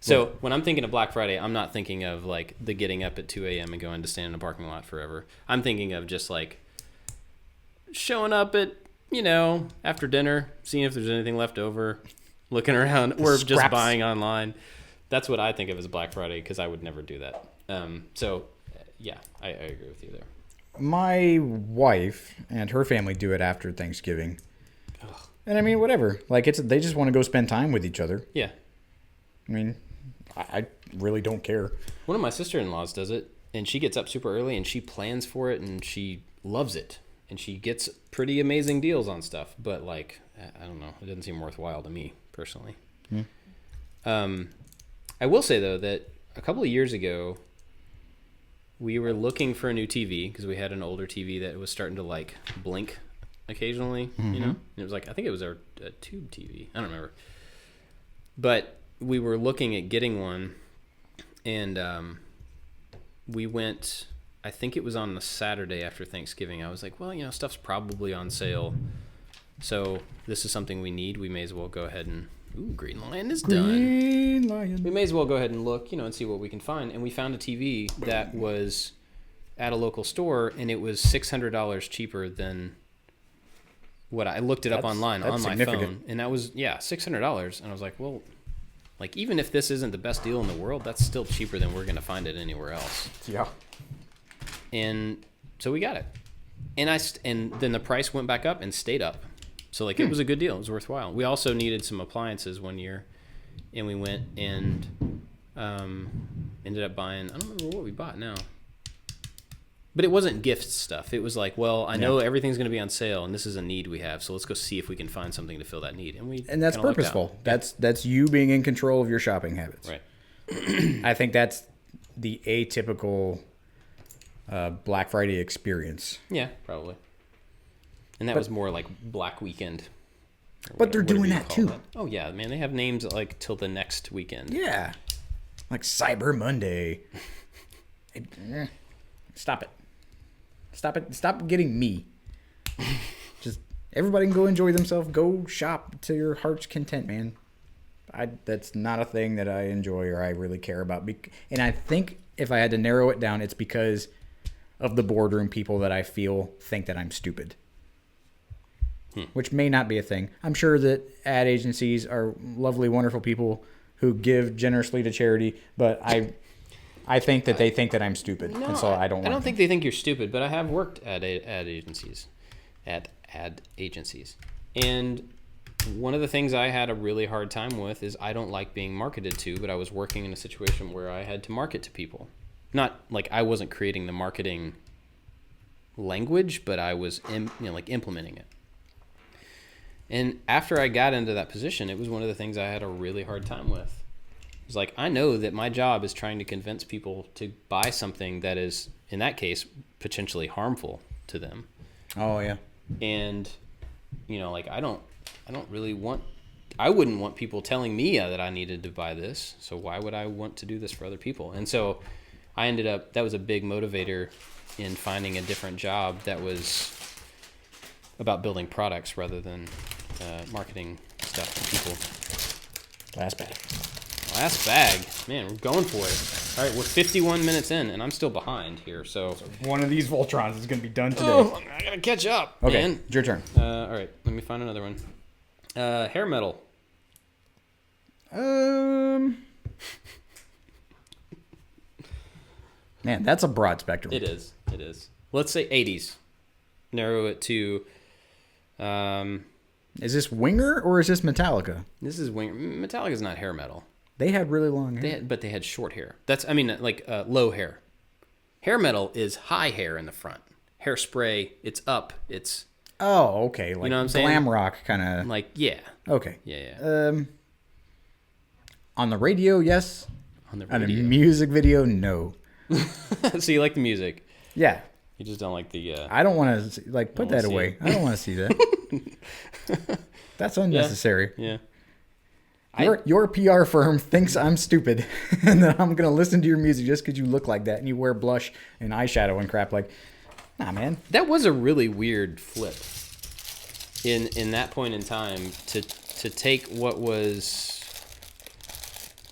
So when I'm thinking of Black Friday, I'm not thinking of like the getting up at 2 a.m. and going to stand in a parking lot forever. I'm thinking of just like showing up at, after dinner, seeing if there's anything left over, looking around, or just buying online. That's what I think of as Black Friday, because I would never do that. I agree with you there. My wife and her family do it after Thanksgiving. Ugh. And I mean, whatever. Like, they just want to go spend time with each other. Yeah. I mean, I really don't care. One of my sister-in-laws does it, and she gets up super early, and she plans for it, and she loves it. And she gets pretty amazing deals on stuff. But, like, I don't know. It doesn't seem worthwhile to me, personally. I will say, though, that a couple of years ago, we were looking for a new TV, because we had an older TV that was starting to, like, blink occasionally, And it was like, I think it was our tube TV. I don't remember. But we were looking at getting one, and we went, I think it was on the Saturday after Thanksgiving. I was like, well, stuff's probably on sale, so this is something we need. We may as well go ahead and, Green Lion is done. Green Lion. We may as well go ahead and look, and see what we can find. And we found a TV that was at a local store, and it was $600 cheaper than what I looked it up online on my phone. And that was, $600. And I was like, well, like, even if this isn't the best deal in the world, that's still cheaper than we're going to find it anywhere else. Yeah. And so we got it. And then the price went back up and stayed up. So, like, it was a good deal. It was worthwhile. We also needed some appliances one year, and we went and ended up buying, I don't remember what we bought now. But it wasn't gift stuff. It was like, well, I know everything's going to be on sale, and this is a need we have, so let's go see if we can find something to fill that need. And that's purposeful. That's you being in control of your shopping habits. Right. I think that's the atypical Black Friday experience. Yeah, probably. And that was more like Black Weekend. But they're doing that too. Oh, yeah, man. They have names like till the next weekend. Yeah. Like Cyber Monday. Stop it. Stop it. Stop getting me. Just everybody can go enjoy themselves. Go shop to your heart's content, man. That's not a thing that I enjoy or I really care about. And I think if I had to narrow it down, it's because of the boardroom people that I feel think that I'm stupid. Which may not be a thing. I'm sure that ad agencies are lovely, wonderful people who give generously to charity, but I think that they think that I'm stupid, no, and so I don't. I don't think they think you're stupid, but I have worked at ad agencies, and one of the things I had a really hard time with is I don't like being marketed to, but I was working in a situation where I had to market to people. Not like I wasn't creating the marketing language, but I was implementing it. And after I got into that position, it was one of the things I had a really hard time with. It's like, I know that my job is trying to convince people to buy something that is, in that case, potentially harmful to them. Oh, yeah. And, like I wouldn't want people telling me that I needed to buy this. So why would I want to do this for other people? And so I ended up, that was a big motivator in finding a different job that was about building products rather than marketing stuff to people. Last bag. Man, we're going for it. All right, we're 51 minutes in, and I'm still behind here. So one of these Voltrons is going to be done today. Oh, I got to catch up. Okay, man. it's your turn. All right, let me find another one. Hair metal. Man, that's a broad spectrum. It is. Let's say 80s. Narrow it to... is this Winger or is this Metallica? This is Winger. Metallica's not hair metal. They had really long hair. But they had short hair. Low hair. Hair metal is high hair in the front. Hairspray, it's up. It's... Oh, okay. Like, you know what I'm saying? Glam rock kind of... Like, yeah. Okay. Yeah. On the radio, yes. On the radio. On a music video, no. So you like the music. Yeah. You just don't like the... I don't want to, put that away. I don't want to see that. That's unnecessary. Yeah. Your PR firm thinks I'm stupid and that I'm going to listen to your music just because you look like that and you wear blush and eyeshadow and crap. Like, nah, man. That was a really weird flip in that point in time to take what was...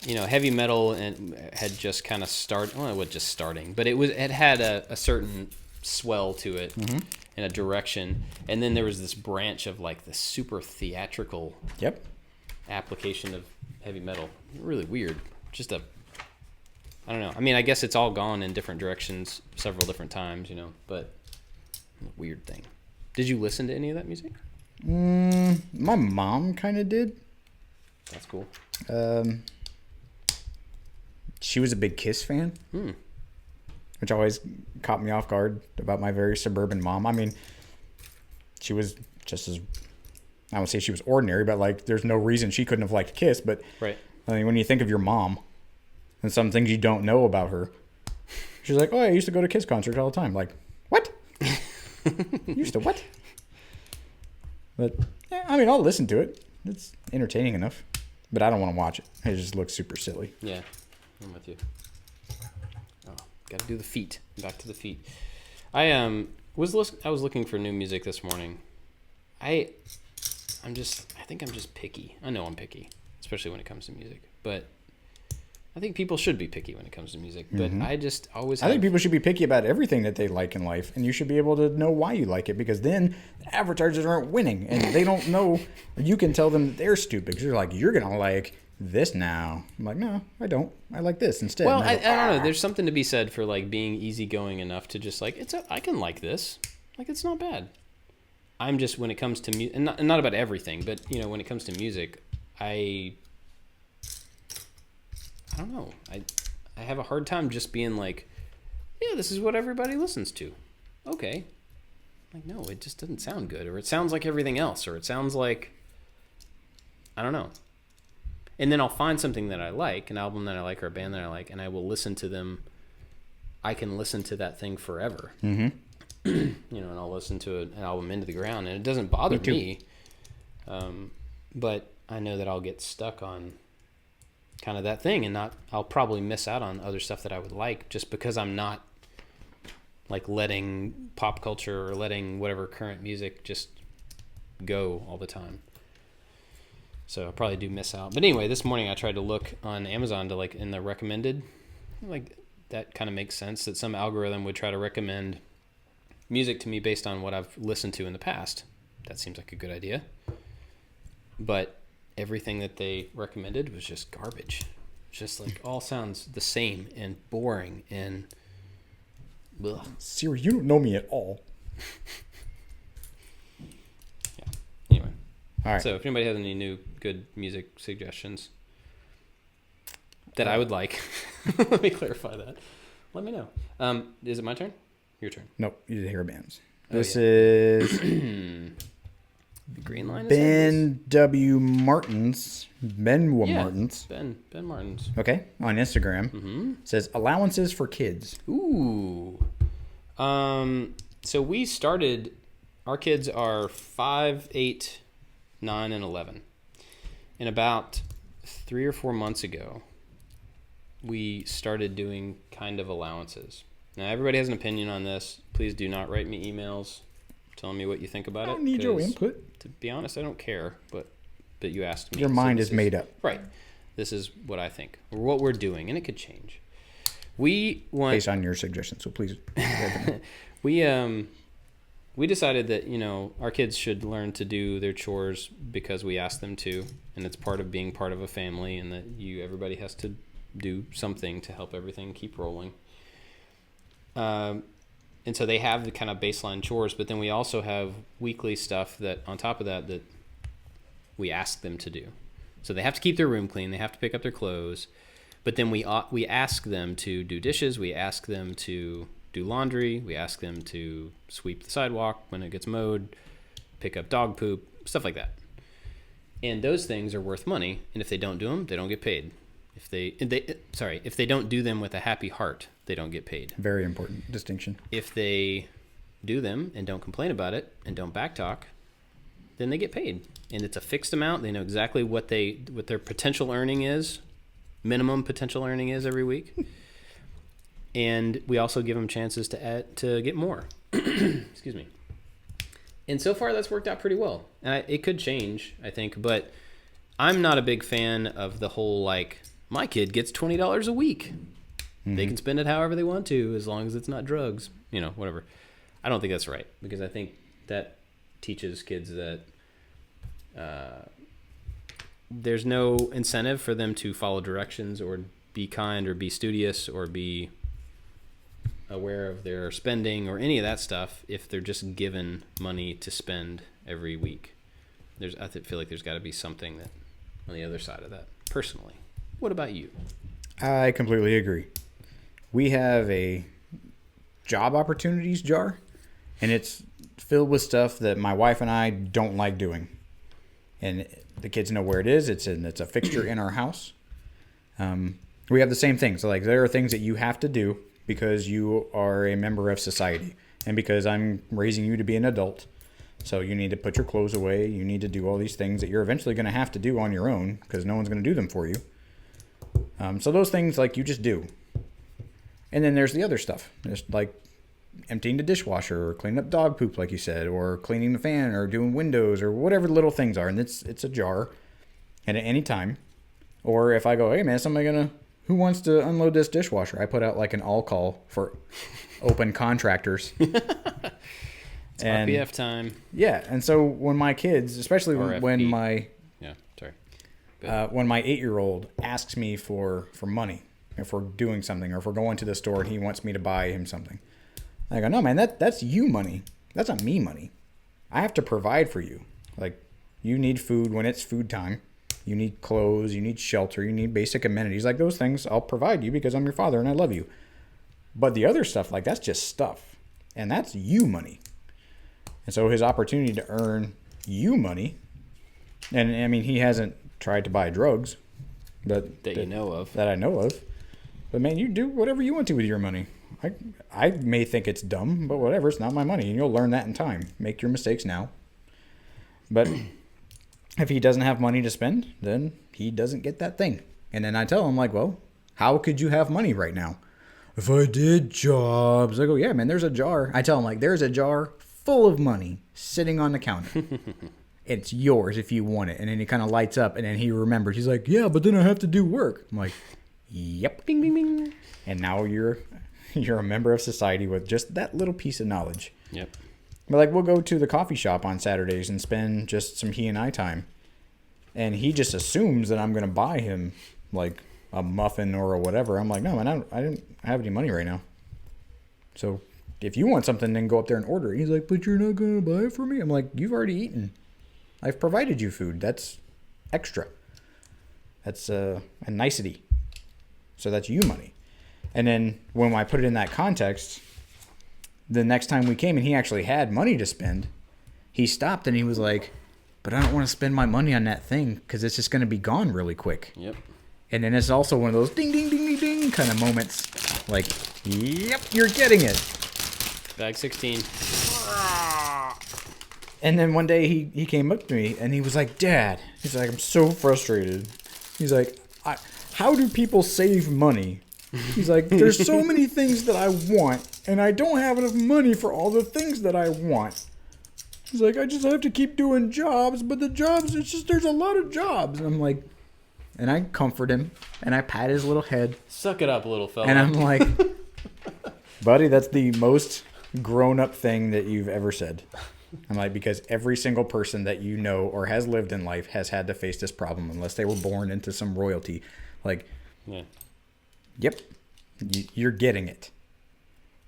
heavy metal and had just kind of started. Well, it was just starting, but it had a certain swell to it and a direction, and then there was this branch of like the super theatrical application of heavy metal. Really weird. Just I don't know. I mean, I guess it's all gone in different directions several different times, but a weird thing. Did you listen to any of that music? My mom kind of did. That's cool. She was a big Kiss fan, which always caught me off guard about my very suburban mom. I mean, she was just as, I won't say she was ordinary, but there's no reason she couldn't have liked Kiss. But right. I mean, when you think of your mom and some things you don't know about her, she's like, "Oh, I used to go to Kiss concerts all the time." Like, what? You used to what? But yeah, I mean, I'll listen to it. It's entertaining enough, but I don't want to watch it. It just looks super silly. Yeah. I'm with you. Oh, got to do the feet. Back to the feet. I was looking for new music this morning. I think I'm just picky. I know I'm picky, especially when it comes to music. But I think people should be picky when it comes to music. But I just always. I think people should be picky about everything that they like in life, and you should be able to know why you like it, because then the advertisers aren't winning, and they don't know. You can tell them that they're stupid because you're like, you're gonna like this now. I'm like, no, I don't. I like this instead. Well, I don't know. There's something to be said for being easygoing enough to just I can like this. It's not bad. I'm just, when it comes to music, and not about everything, but when it comes to music, I don't know. I have a hard time just being like, yeah, this is what everybody listens to. Okay. No, it just doesn't sound good, or it sounds like everything else, or it sounds like, I don't know. And then I'll find something that I like, an album that I like or a band that I like, and I will listen to them. I can listen to that thing forever. Mm-hmm. You know, and I'll listen to an album into the ground, and it doesn't bother me. But I know that I'll get stuck on kind of that thing, and I'll probably miss out on other stuff that I would like just because I'm not like letting pop culture or letting whatever current music just go all the time. So I probably do miss out. But anyway, this morning I tried to look on Amazon to like in the recommended, like that kind of makes sense that some algorithm would try to recommend music to me based on what I've listened to in the past. That seems like a good idea. But everything that they recommended was just garbage. Just like all sounds the same and boring and ugh. Siri, you don't know me at all. Yeah. Anyway. All right. So if anybody has any new good music suggestions that I would like, let me clarify that. Let me know. Is it my turn? Your turn. Nope. You did hear bands. This is the Green Line. Ben W. Martins. Ben Martins. Ben Martins. Okay. On Instagram. Mm-hmm. Says allowances for kids. Ooh. So we started. Our kids are 5, 8, 9, and 11. And about 3 or 4 months ago, we started doing kind of allowances. Now, everybody has an opinion on this. Please do not write me emails telling me what you think about it. I don't need your input. To be honest, I don't care, but you asked me. Your mind is made up. Right. This is what I think, or what we're doing, and it could change. We want... Based on your suggestions, so please. We decided that, you know, our kids should learn to do their chores because we ask them to, and it's part of being part of a family, and that everybody has to do something to help everything keep rolling. And so they have the kind of baseline chores, but then we also have weekly stuff that on top of that we ask them to do. So they have to keep their room clean. They have to pick up their clothes, but then we ask them to do dishes. We ask them to do laundry. We ask them to sweep the sidewalk when it gets mowed, pick up dog poop, stuff like that. And those things are worth money. And if they don't do them, they don't get paid. If they don't do them with a happy heart, they don't get paid. Very important distinction. If they do them and don't complain about it and don't backtalk, then they get paid. And it's a fixed amount. They know exactly what their potential earning is, minimum potential earning is every week. And we also give them chances to get more. Excuse me. And so far that's worked out pretty well. And it could change, I think, but I'm not a big fan of the whole like, my kid gets $20 a week. Mm-hmm. They can spend it however they want to, as long as it's not drugs, you know, whatever. I don't think that's right, because I think that teaches kids that there's no incentive for them to follow directions or be kind or be studious or be aware of their spending or any of that stuff if they're just given money to spend every week. I feel like there's got to be something that on the other side of that, personally. What about you? I completely agree. We have a job opportunities jar, and it's filled with stuff that my wife and I don't like doing. And the kids know where it is. It's a fixture in our house. We have the same thing. So like there are things that you have to do because you are a member of society and because I'm raising you to be an adult. So you need to put your clothes away. You need to do all these things that you're eventually going to have to do on your own because no one's going to do them for you. So those things like you just do. And then there's the other stuff. There's like emptying the dishwasher or cleaning up dog poop, like you said, or cleaning the fan or doing windows or whatever the little things are. And it's a jar. And at any time, or if I go, hey man, who wants to unload this dishwasher? I put out like an all call for open contractors. It's RPF time. Yeah. And so when my kids, especially when my 8-year-old asks me for money, if we're doing something or if we're going to the store and he wants me to buy him something, I go, no, man, that's you money. That's not me money. I have to provide for you. Like, you need food when it's food time. You need clothes. You need shelter. You need basic amenities. Like those things, I'll provide you because I'm your father and I love you. But the other stuff, like, that's just stuff. And that's you money. And so his opportunity to earn you money, and I mean, he hasn't tried to buy drugs, That you know of. That I know of. But man, you do whatever you want to with your money. I may think it's dumb, but whatever. It's not my money, and you'll learn that in time. Make your mistakes now. But if he doesn't have money to spend, then he doesn't get that thing. And then I tell him, like, well, how could you have money right now? If I did jobs. I go, yeah, man, there's a jar. I tell him, like, there's a jar full of money sitting on the counter. It's yours if you want it. And then he kind of lights up, and then he remembers. He's like, yeah, but then I have to do work. I'm like, yep. Bing, bing, bing. And now you're a member of society with just that little piece of knowledge. Yep. But like, we'll go to the coffee shop on Saturdays and spend just some he and I time. And he just assumes that I'm going to buy him like a muffin or a whatever. I'm like, no, man, I didn't have any money right now. So if you want something, then go up there and order it. He's like, but you're not going to buy it for me? I'm like, you've already eaten. I've provided you food. That's extra. That's a nicety. So that's you money. And then when I put it in that context, the next time we came and he actually had money to spend, he stopped and he was like, but I don't want to spend my money on that thing because it's just going to be gone really quick. Yep. And then it's also one of those ding, ding, ding, ding, ding kind of moments. Like, yep, you're getting it. Bag 16. And then one day he came up to me and he was like, Dad, he's like, I'm so frustrated. He's like, how do people save money? He's like, there's so many things that I want and I don't have enough money for all the things that I want. He's like, I just have to keep doing jobs, but the jobs, it's just, there's a lot of jobs. And I'm like, and I comfort him and I pat his little head. Suck it up, little fella. And I'm like, buddy, that's the most grown-up thing that you've ever said. I'm like, because every single person that you know or has lived in life has had to face this problem unless they were born into some royalty. Like, yeah. Yep, you're getting it.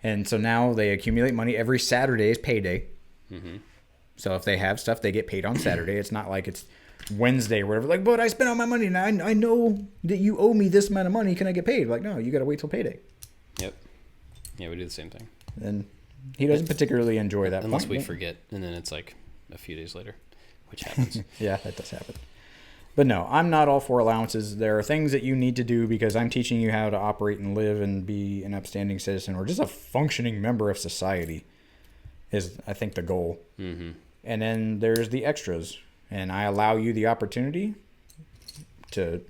And so now they accumulate money. Every Saturday is payday. Mm-hmm. So if they have stuff, they get paid on Saturday. It's not like it's Wednesday or whatever. Like, but I spent all my money now. I know that you owe me this amount of money. Can I get paid? Like, no, you got to wait till payday. Yep. Yeah, we do the same thing. And he doesn't particularly enjoy that. Unless we forget, and then it's like a few days later, which happens. Yeah, that does happen. But no, I'm not all for allowances. There are things that you need to do because I'm teaching you how to operate and live and be an upstanding citizen or just a functioning member of society is, I think, the goal. Mm-hmm. And then there's the extras. And I allow you the opportunity to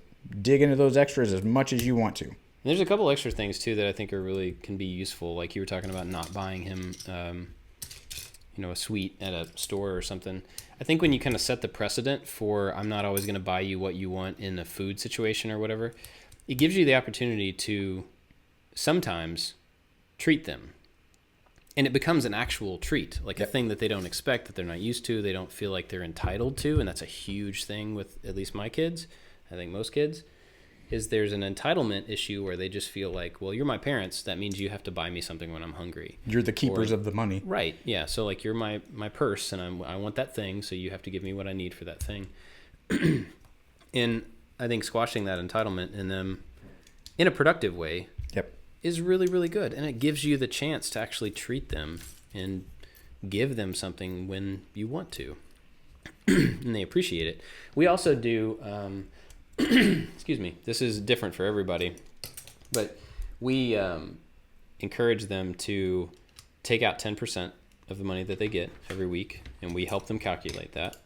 dig into those extras as much as you want to. And there's a couple extra things, too, that I think are really can be useful. Like you were talking about not buying him, a sweet at a store or something. I think when you kind of set the precedent for I'm not always going to buy you what you want in a food situation or whatever, it gives you the opportunity to sometimes treat them. And it becomes an actual treat, like a thing that they don't expect, that they're not used to, they don't feel like they're entitled to. And that's a huge thing with at least my kids, I think most kids, is there's an entitlement issue where they just feel like, well, you're my parents. That means you have to buy me something when I'm hungry. You're the keepers of the money. Right, yeah. So like you're my purse and I want that thing, so you have to give me what I need for that thing. And I think squashing that entitlement in them in a productive way is really, really good. And it gives you the chance to actually treat them and give them something when you want to. And they appreciate it. We also do, excuse me, this is different for everybody, but we encourage them to take out 10% of the money that they get every week, and we help them calculate that,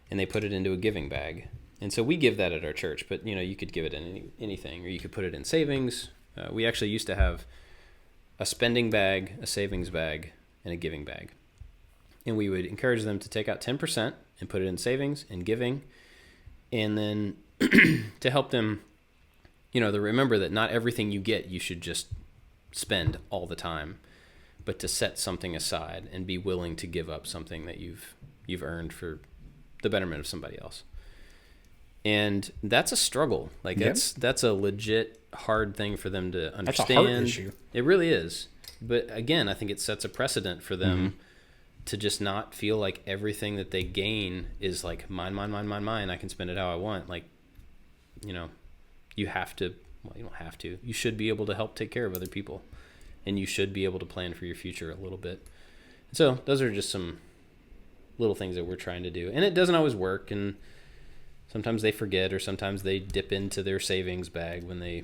and they put it into a giving bag. And so we give that at our church, but you could give it in anything, or you could put it in savings. We actually used to have a spending bag, a savings bag, and a giving bag. And we would encourage them to take out 10% and put it in savings and giving. And then to help them, to remember that not everything you get you should just spend all the time, but to set something aside and be willing to give up something that you've earned for the betterment of somebody else. And that's a struggle. Like that's a legit hard thing for them to understand. That's a heart issue. It really is. But again, I think it sets a precedent for them to just not feel like everything that they gain is like mine. I can spend it how I want. Like, you have to, well, you don't have to. You should be able to help take care of other people. And you should be able to plan for your future a little bit. So those are just some little things that we're trying to do. And it doesn't always work. And Sometimes they forget, or sometimes they dip into their savings bag when they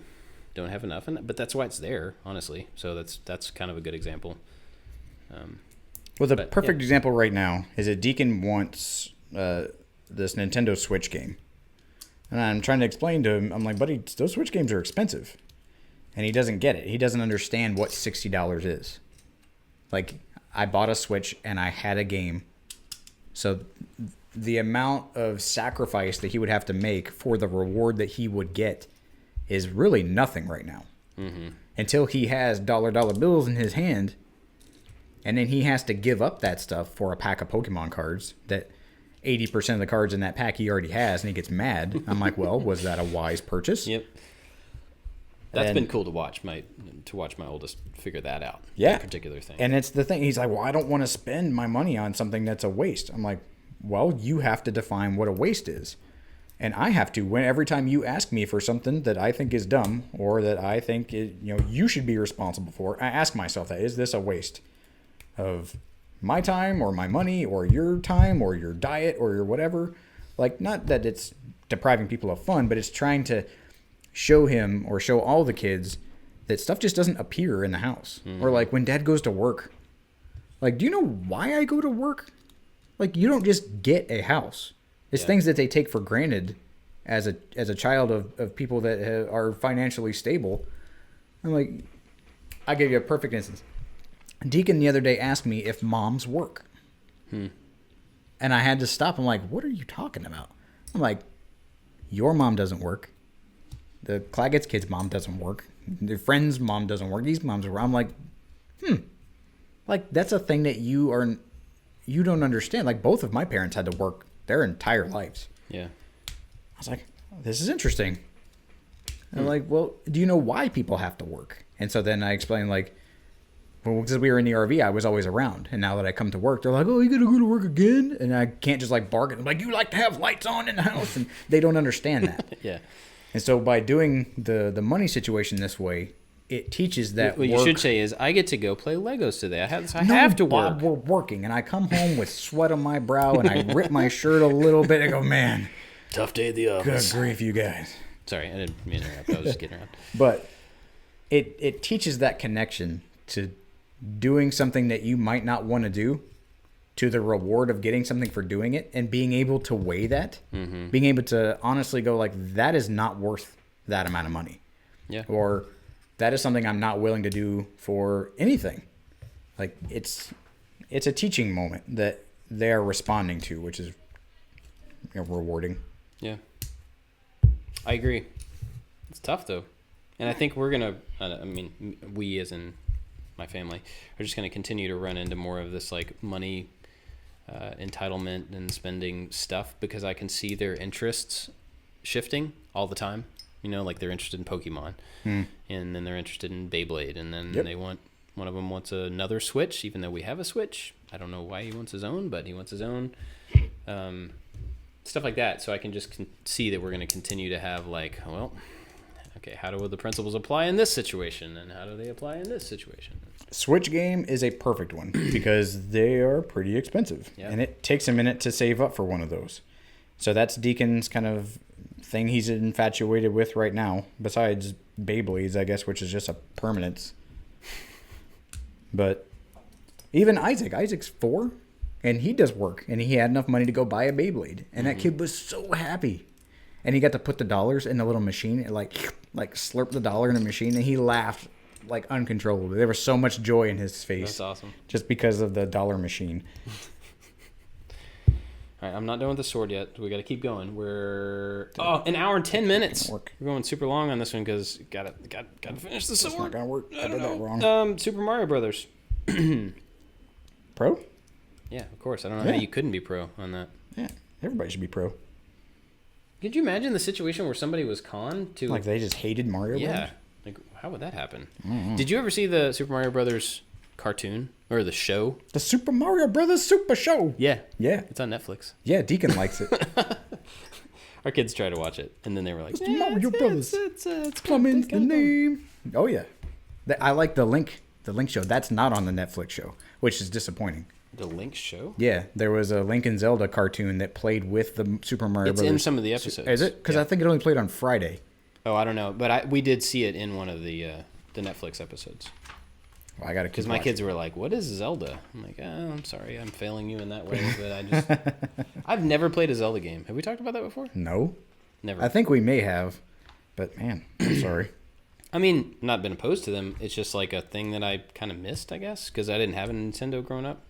don't have enough. But that's why it's there, honestly. So that's kind of a good example. Well, the perfect example right now is that Deacon wants this Nintendo Switch game. And I'm trying to explain to him, I'm like, buddy, those Switch games are expensive. And he doesn't get it. He doesn't understand what $60 is. Like, I bought a Switch and I had a game. So the amount of sacrifice that he would have to make for the reward that he would get is really nothing right now. Mm-hmm. Until he has dollar bills in his hand, and then he has to give up that stuff for a pack of Pokemon cards that 80% of the cards in that pack he already has, and he gets mad. I'm like, well, was that a wise purchase? Yep. That's been cool to watch my oldest figure that out. Yeah. That particular thing. And it's the thing. He's like, well, I don't want to spend my money on something that's a waste. I'm like, well, you have to define what a waste is. And I have to. Every time you ask me for something that I think is dumb or that I think you should be responsible for, I ask myself that, is this a waste of my time or my money or your time or your diet or your whatever? Like, not that it's depriving people of fun, but it's trying to show him or show all the kids that stuff just doesn't appear in the house. Mm-hmm. Or like when Dad goes to work, like, do you know why I go to work? Like, you don't just get a house. It's things that they take for granted as a child of people that are financially stable. I'm like, I'll give you a perfect instance. Deacon the other day asked me if moms work. And I had to stop. I'm like, what are you talking about? I'm like, your mom doesn't work. The Claggett's kid's mom doesn't work. Their friend's mom doesn't work. These moms are. I'm like, like, that's a thing that you don't understand. Like, both of my parents had to work their entire lives. Yeah. I was like, this is interesting. And I'm like, well, do you know why people have to work? And so then I explained, like, well, because we were in the RV, I was always around. And now that I come to work, they're like, oh, you got to go to work again? And I can't just, like, bark at them. Like, you like to have lights on in the house? And they don't understand that. Yeah. And so by doing the money situation this way, it teaches that what you should say is, I get to go play Legos today. I have to work. Bob, we're working. And I come home with sweat on my brow, and I rip my shirt a little bit. I go, man. Tough day at the office. Good grief, you guys. Sorry, I didn't mean to interrupt. I was just getting around. But it teaches that connection to doing something that you might not want to do, to the reward of getting something for doing it, and being able to weigh that, being able to honestly go, like, that is not worth that amount of money. Yeah. Or that is something I'm not willing to do for anything. Like, it's a teaching moment that they're responding to, which is rewarding. Yeah. I agree. It's tough, though. And I think we're going to, we as in my family are just going to continue to run into more of this, like, money entitlement and spending stuff, because I can see their interests shifting all the time. Like, they're interested in Pokemon, and then they're interested in Beyblade, and then they want, one of them wants another Switch, even though we have a Switch. I don't know why he wants his own, but he wants his own. Stuff like that. So I can just see that we're going to continue to have, like, well, okay, how do the principles apply in this situation, and how do they apply in this situation? Switch game is a perfect one because they are pretty expensive, and it takes a minute to save up for one of those. So that's Deacon's kind of thing he's infatuated with right now, besides Beyblades, I guess, which is just a permanence. But even Isaac's 4, and he does work, and he had enough money to go buy a Beyblade, and that kid was so happy. And he got to put the dollars in the little machine, and like slurp the dollar in the machine, and he laughed like uncontrollably. There was so much joy in his face. That's awesome. Just because of the dollar machine. All right, I'm not done with the sword yet. We got to keep going. We're an hour and 10 minutes. We're going super long on this one because gotta finish the sword. It's not gonna work. I did that wrong. Super Mario Brothers. Pro? Yeah, of course. I don't know how you couldn't be pro on that. Yeah, everybody should be pro. Could you imagine the situation where somebody was conned to, like, they just hated Mario Brothers? Yeah. Like, how would that happen? Did you ever see the Super Mario Brothers cartoon or the show? The Super Mario Brothers Super Show. Yeah. Yeah. It's on Netflix. Yeah, Deacon likes it. Our kids tried to watch it, and then they were like, Mario Brothers. It's coming the name. Oh, yeah. I like the Link show. That's not on the Netflix show, which is disappointing. The Link show? Yeah, there was a Link and Zelda cartoon that played with the Super Mario Brothers. It's in some of the episodes. Is it? Because I think it only played on Friday. Oh, I don't know, but we did see it in one of the Netflix episodes. Well, I got to because my kids were like, "What is Zelda?" I'm like, "Oh, I'm sorry, I'm failing you in that way." But I've never played a Zelda game. Have we talked about that before? No, never. I think we may have, but man, I'm sorry. I mean, not been opposed to them. It's just like a thing that I kind of missed, I guess, because I didn't have a Nintendo growing up.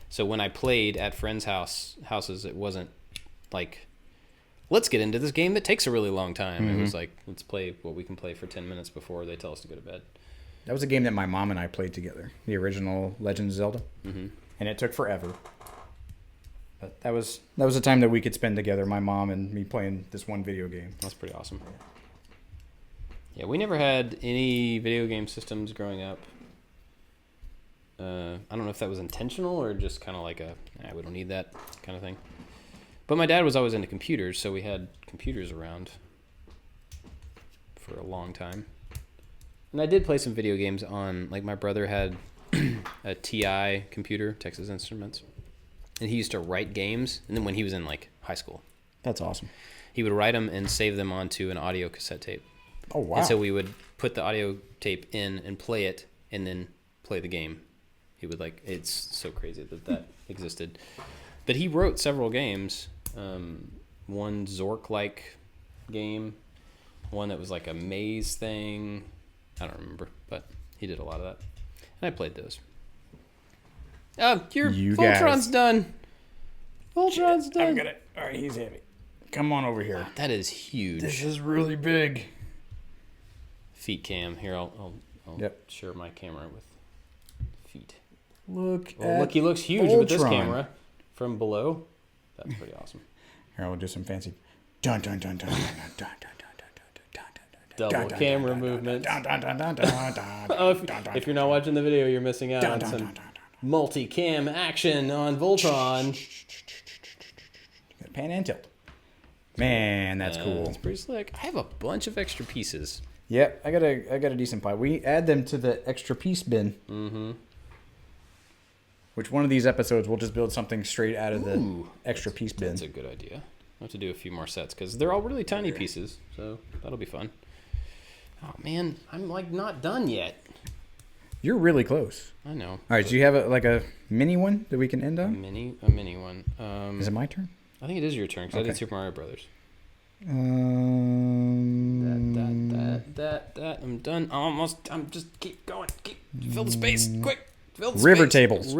So when I played at friends' houses, it wasn't like, let's get into this game that takes a really long time. It was like, let's play what we can play for 10 minutes before they tell us to go to bed. That was a game that my mom and I played together, the original Legend of Zelda, and it took forever. But that was a time that we could spend together, my mom and me playing this one video game. That's pretty awesome. Yeah, we never had any video game systems growing up. I don't know if that was intentional or just kind of like we don't need that kind of thing. But my dad was always into computers, so we had computers around for a long time. And I did play some video games on, like my brother had a TI computer, Texas Instruments, and he used to write games. And then when he was in like high school, that's awesome. He would write them and save them onto an audio cassette tape. Oh wow! And so we would put the audio tape in and play it, and then play the game. He would it's so crazy that existed. But he wrote several games. One Zork-like game, one that was like a maze thing. I don't remember, but he did a lot of that. And I played those. Oh, your Voltron's done. Voltron's done. I'm gonna. All right, he's heavy. Come on over here. That is huge. This is really big. Feet cam. Here, I'll share my camera with feet. Look, he looks huge Voltron. With this camera from below. That's pretty awesome. Here, I'll do some fancy dun dun dun dun dun dun dun dun. Double camera movement. If you're not watching the video, you're missing out on some multi-cam action on Voltron. Pan and tilt. Man, that's cool. It's pretty slick. I have a bunch of extra pieces. Yep, I got a decent pile. We add them to the extra piece bin. Mm-hmm. Which one of these episodes we'll just build something straight out of the extra piece bin. That's a good idea. I'll have to do a few more sets because they're all really tiny pieces, so that'll be fun. Oh man, I'm not done yet. You're really close. I know. All right, do you have a mini one that we can end on? A mini one. Is it my turn? I think it is your turn because I did Super Mario Brothers. That. I'm done. Almost. I'm just keep going. Fill the space quick. Fill the River space. tables.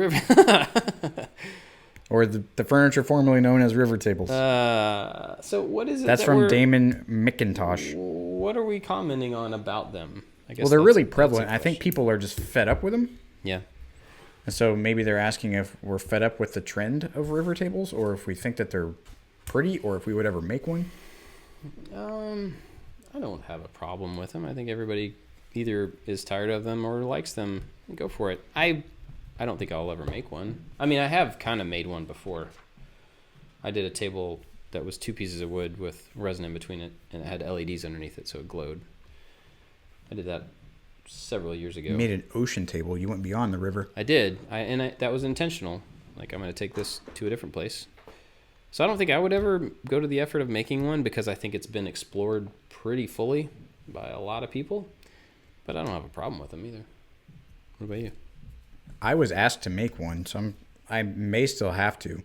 Or the furniture formerly known as river tables. So what is it? That's from Damon McIntosh. What are we commenting on about them? I guess they're really prevalent. I think people are just fed up with them. Yeah. And so maybe they're asking if we're fed up with the trend of river tables, or if we think that they're pretty, or if we would ever make one. I don't have a problem with them. I think everybody either is tired of them or likes them. Go for it. I don't think I'll ever make one. I mean, I have kind of made one before. I did a table that was 2 pieces of wood with resin in between it, and it had LEDs underneath it, so it glowed. I did that several years ago. You made an ocean table. You went beyond the river. I did. That was intentional. Like, I'm going to take this to a different place. So I don't think I would ever go to the effort of making one because I think it's been explored pretty fully by a lot of people. But I don't have a problem with them either. What about you? I was asked to make one, so I may still have to.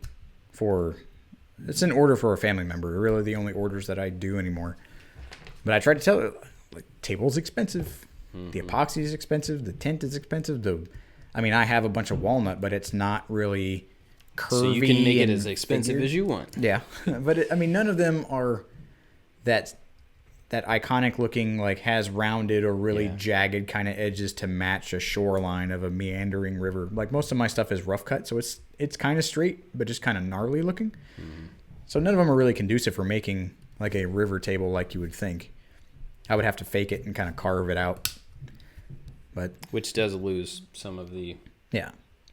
It's an order for a family member. Really the only orders that I do anymore. But I tried to tell her, table's expensive. Mm-hmm. The epoxy is expensive. The tint is expensive. I have a bunch of walnut, but it's not really curvy. So you can make it as expensive as you want. Yeah. But none of them are that iconic looking, has rounded or really jagged kind of edges to match a shoreline of a meandering river. Most of my stuff is rough cut, so it's kind of straight, but just kind of gnarly looking. Mm-hmm. So none of them are really conducive for making a river table like you would think. I would have to fake it and kind of carve it out. But which does lose some of the... Yeah.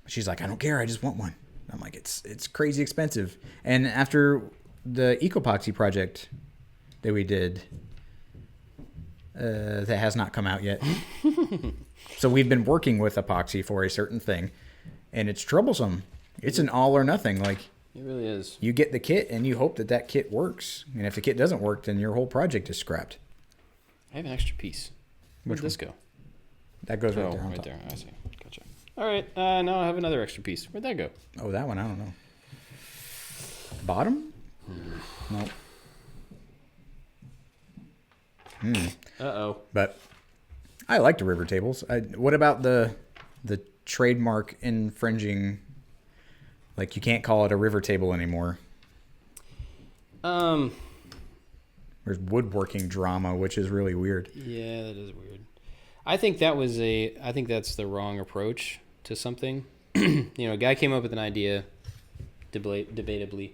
She's like, I don't care, I just want one. I'm like, it's crazy expensive. And after the Ecopoxy project that we did... that has not come out yet. So we've been working with epoxy for a certain thing, and it's troublesome. It's an all or nothing. Like, it really is. You get the kit and you hope that kit works. And if the kit doesn't work, then your whole project is scrapped. I have an extra piece. Where'd this go? That goes right there. Right there. I see. Gotcha. All right. Now I have another extra piece. Where'd that go? Oh, that one. I don't know. Bottom? Nope. Uh-oh. But I like the river tables. What about the trademark infringing? Like, you can't call it a river table anymore. There's woodworking drama, which is really weird. Yeah, that is weird. I think that's the wrong approach to something. A guy came up with an idea, debatably,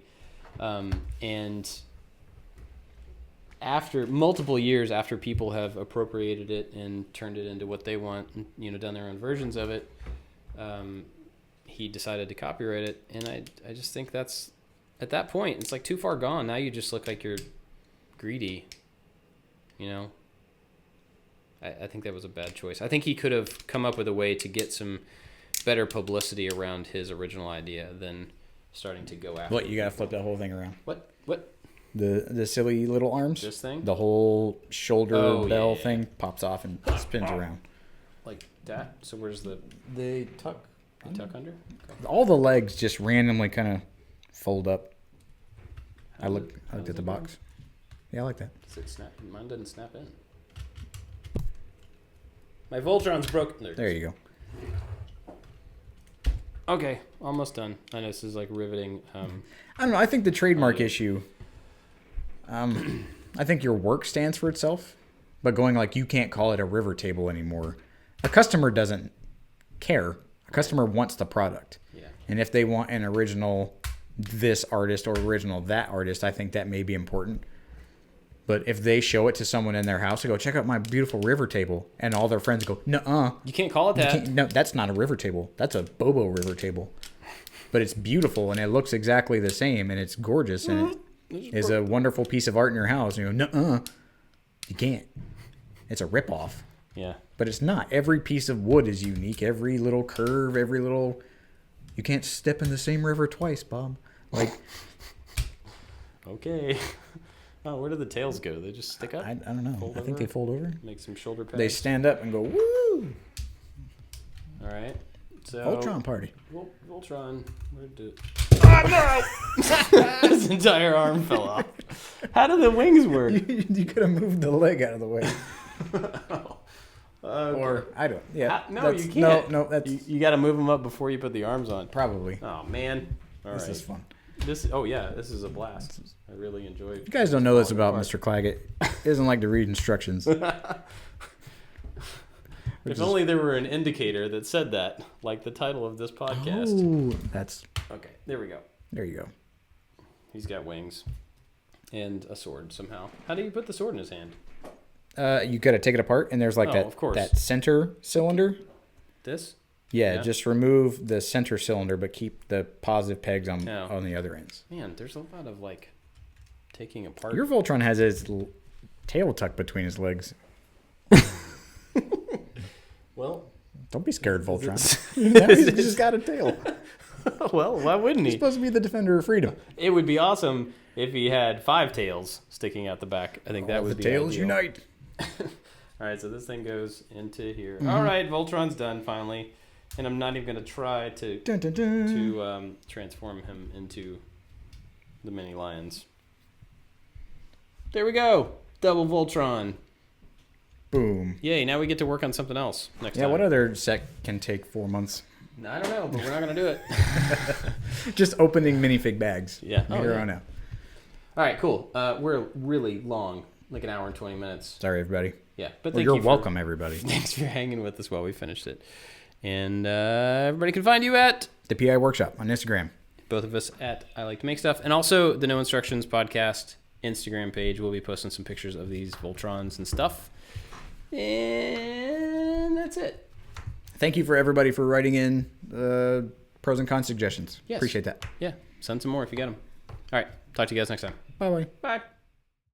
and after multiple years after people have appropriated it and turned it into what they want, and, done their own versions of it, he decided to copyright it. And I just think that's, at that point, it's like too far gone. Now you just look like you're greedy, I think that was a bad choice. I think he could have come up with a way to get some better publicity around his original idea than starting to go after. What, you gotta flip that whole thing around? What? The silly little arms? This thing? The whole shoulder bell thing pops off and spins around. Like that? So where's They tuck. They tuck under? Okay. All the legs just randomly kind of fold up. I looked at the box. Yeah, I like that. Does it snap? Mine doesn't snap in. My Voltron's broken. There you go. Okay, almost done. I know this is like riveting. I don't know. I think the trademark issue. I think your work stands for itself, but going like you can't call it a river table anymore. A customer doesn't care. A customer wants the product. Yeah. And if they want an original this artist or original that artist, I think that may be important. But if they show it to someone in their house, they go, check out my beautiful river table. And all their friends go, nuh-uh. You can't call it that. No, that's not a river table. That's a Bobo river table. But it's beautiful, and it looks exactly the same, and it's gorgeous, and it is a wonderful piece of art in your house. And you go, nuh-uh. You can't. It's a ripoff. Yeah. But it's not. Every piece of wood is unique. Every little curve, every little... You can't step in the same river twice, Bob. Like... Okay. Oh, where do the tails go? Do they just stick up? I don't know. I think they fold over. Make some shoulder pads. They stand up and go, woo! All right. So Voltron party. Voltron. Where did... Oh, no! His entire arm fell off. How do the wings work? You could have moved the leg out of the way. Or, I don't... Yeah. No, you can't. No, that's... You got to move them up before you put the arms on. Probably. Oh, man. All right. This is fun. This is a blast. I really enjoyed. You guys don't know this about Mr. Claggett. He doesn't like to read instructions. If only there were an indicator that said that, like the title of this podcast. Oh, that's... Okay, there we go. There you go. He's got wings and a sword somehow. How do you put the sword in his hand? You got to take it apart, and there's like that center cylinder. This? Yeah, just remove the center cylinder, but keep the positive pegs on the other ends. Man, there's a lot of like taking apart. Your Voltron has his tail tucked between his legs. Well, don't be scared, Voltron. He's just got a tail. Well, why wouldn't he? He's supposed to be the defender of freedom. It would be awesome if he had 5 tails sticking out the back. I think that would be tails ideal. unite. All right, so this thing goes into here. Mm-hmm. All right, Voltron's done finally. And I'm not even going to try to transform him into the mini lions. There we go. Double Voltron. Boom. Yay, now we get to work on something else next time. Yeah, what other set can take 4 months? I don't know, but we're not going to do it. Just opening minifig bags. Yeah. Here on out. All right, cool. We're really long, like an hour and 20 minutes. Sorry, everybody. Yeah, but you're welcome, everybody. Thanks for hanging with us while we finished it. And everybody can find you at the PI Workshop on Instagram. Both of us at I Like to Make Stuff. And also the No Instructions podcast Instagram page. We'll be posting some pictures of these Voltrons and stuff. And that's it. Thank you for everybody for writing in pros and cons suggestions. Yes. Appreciate that. Yeah. Send some more if you get them. All right. Talk to you guys next time. Bye-bye. Bye.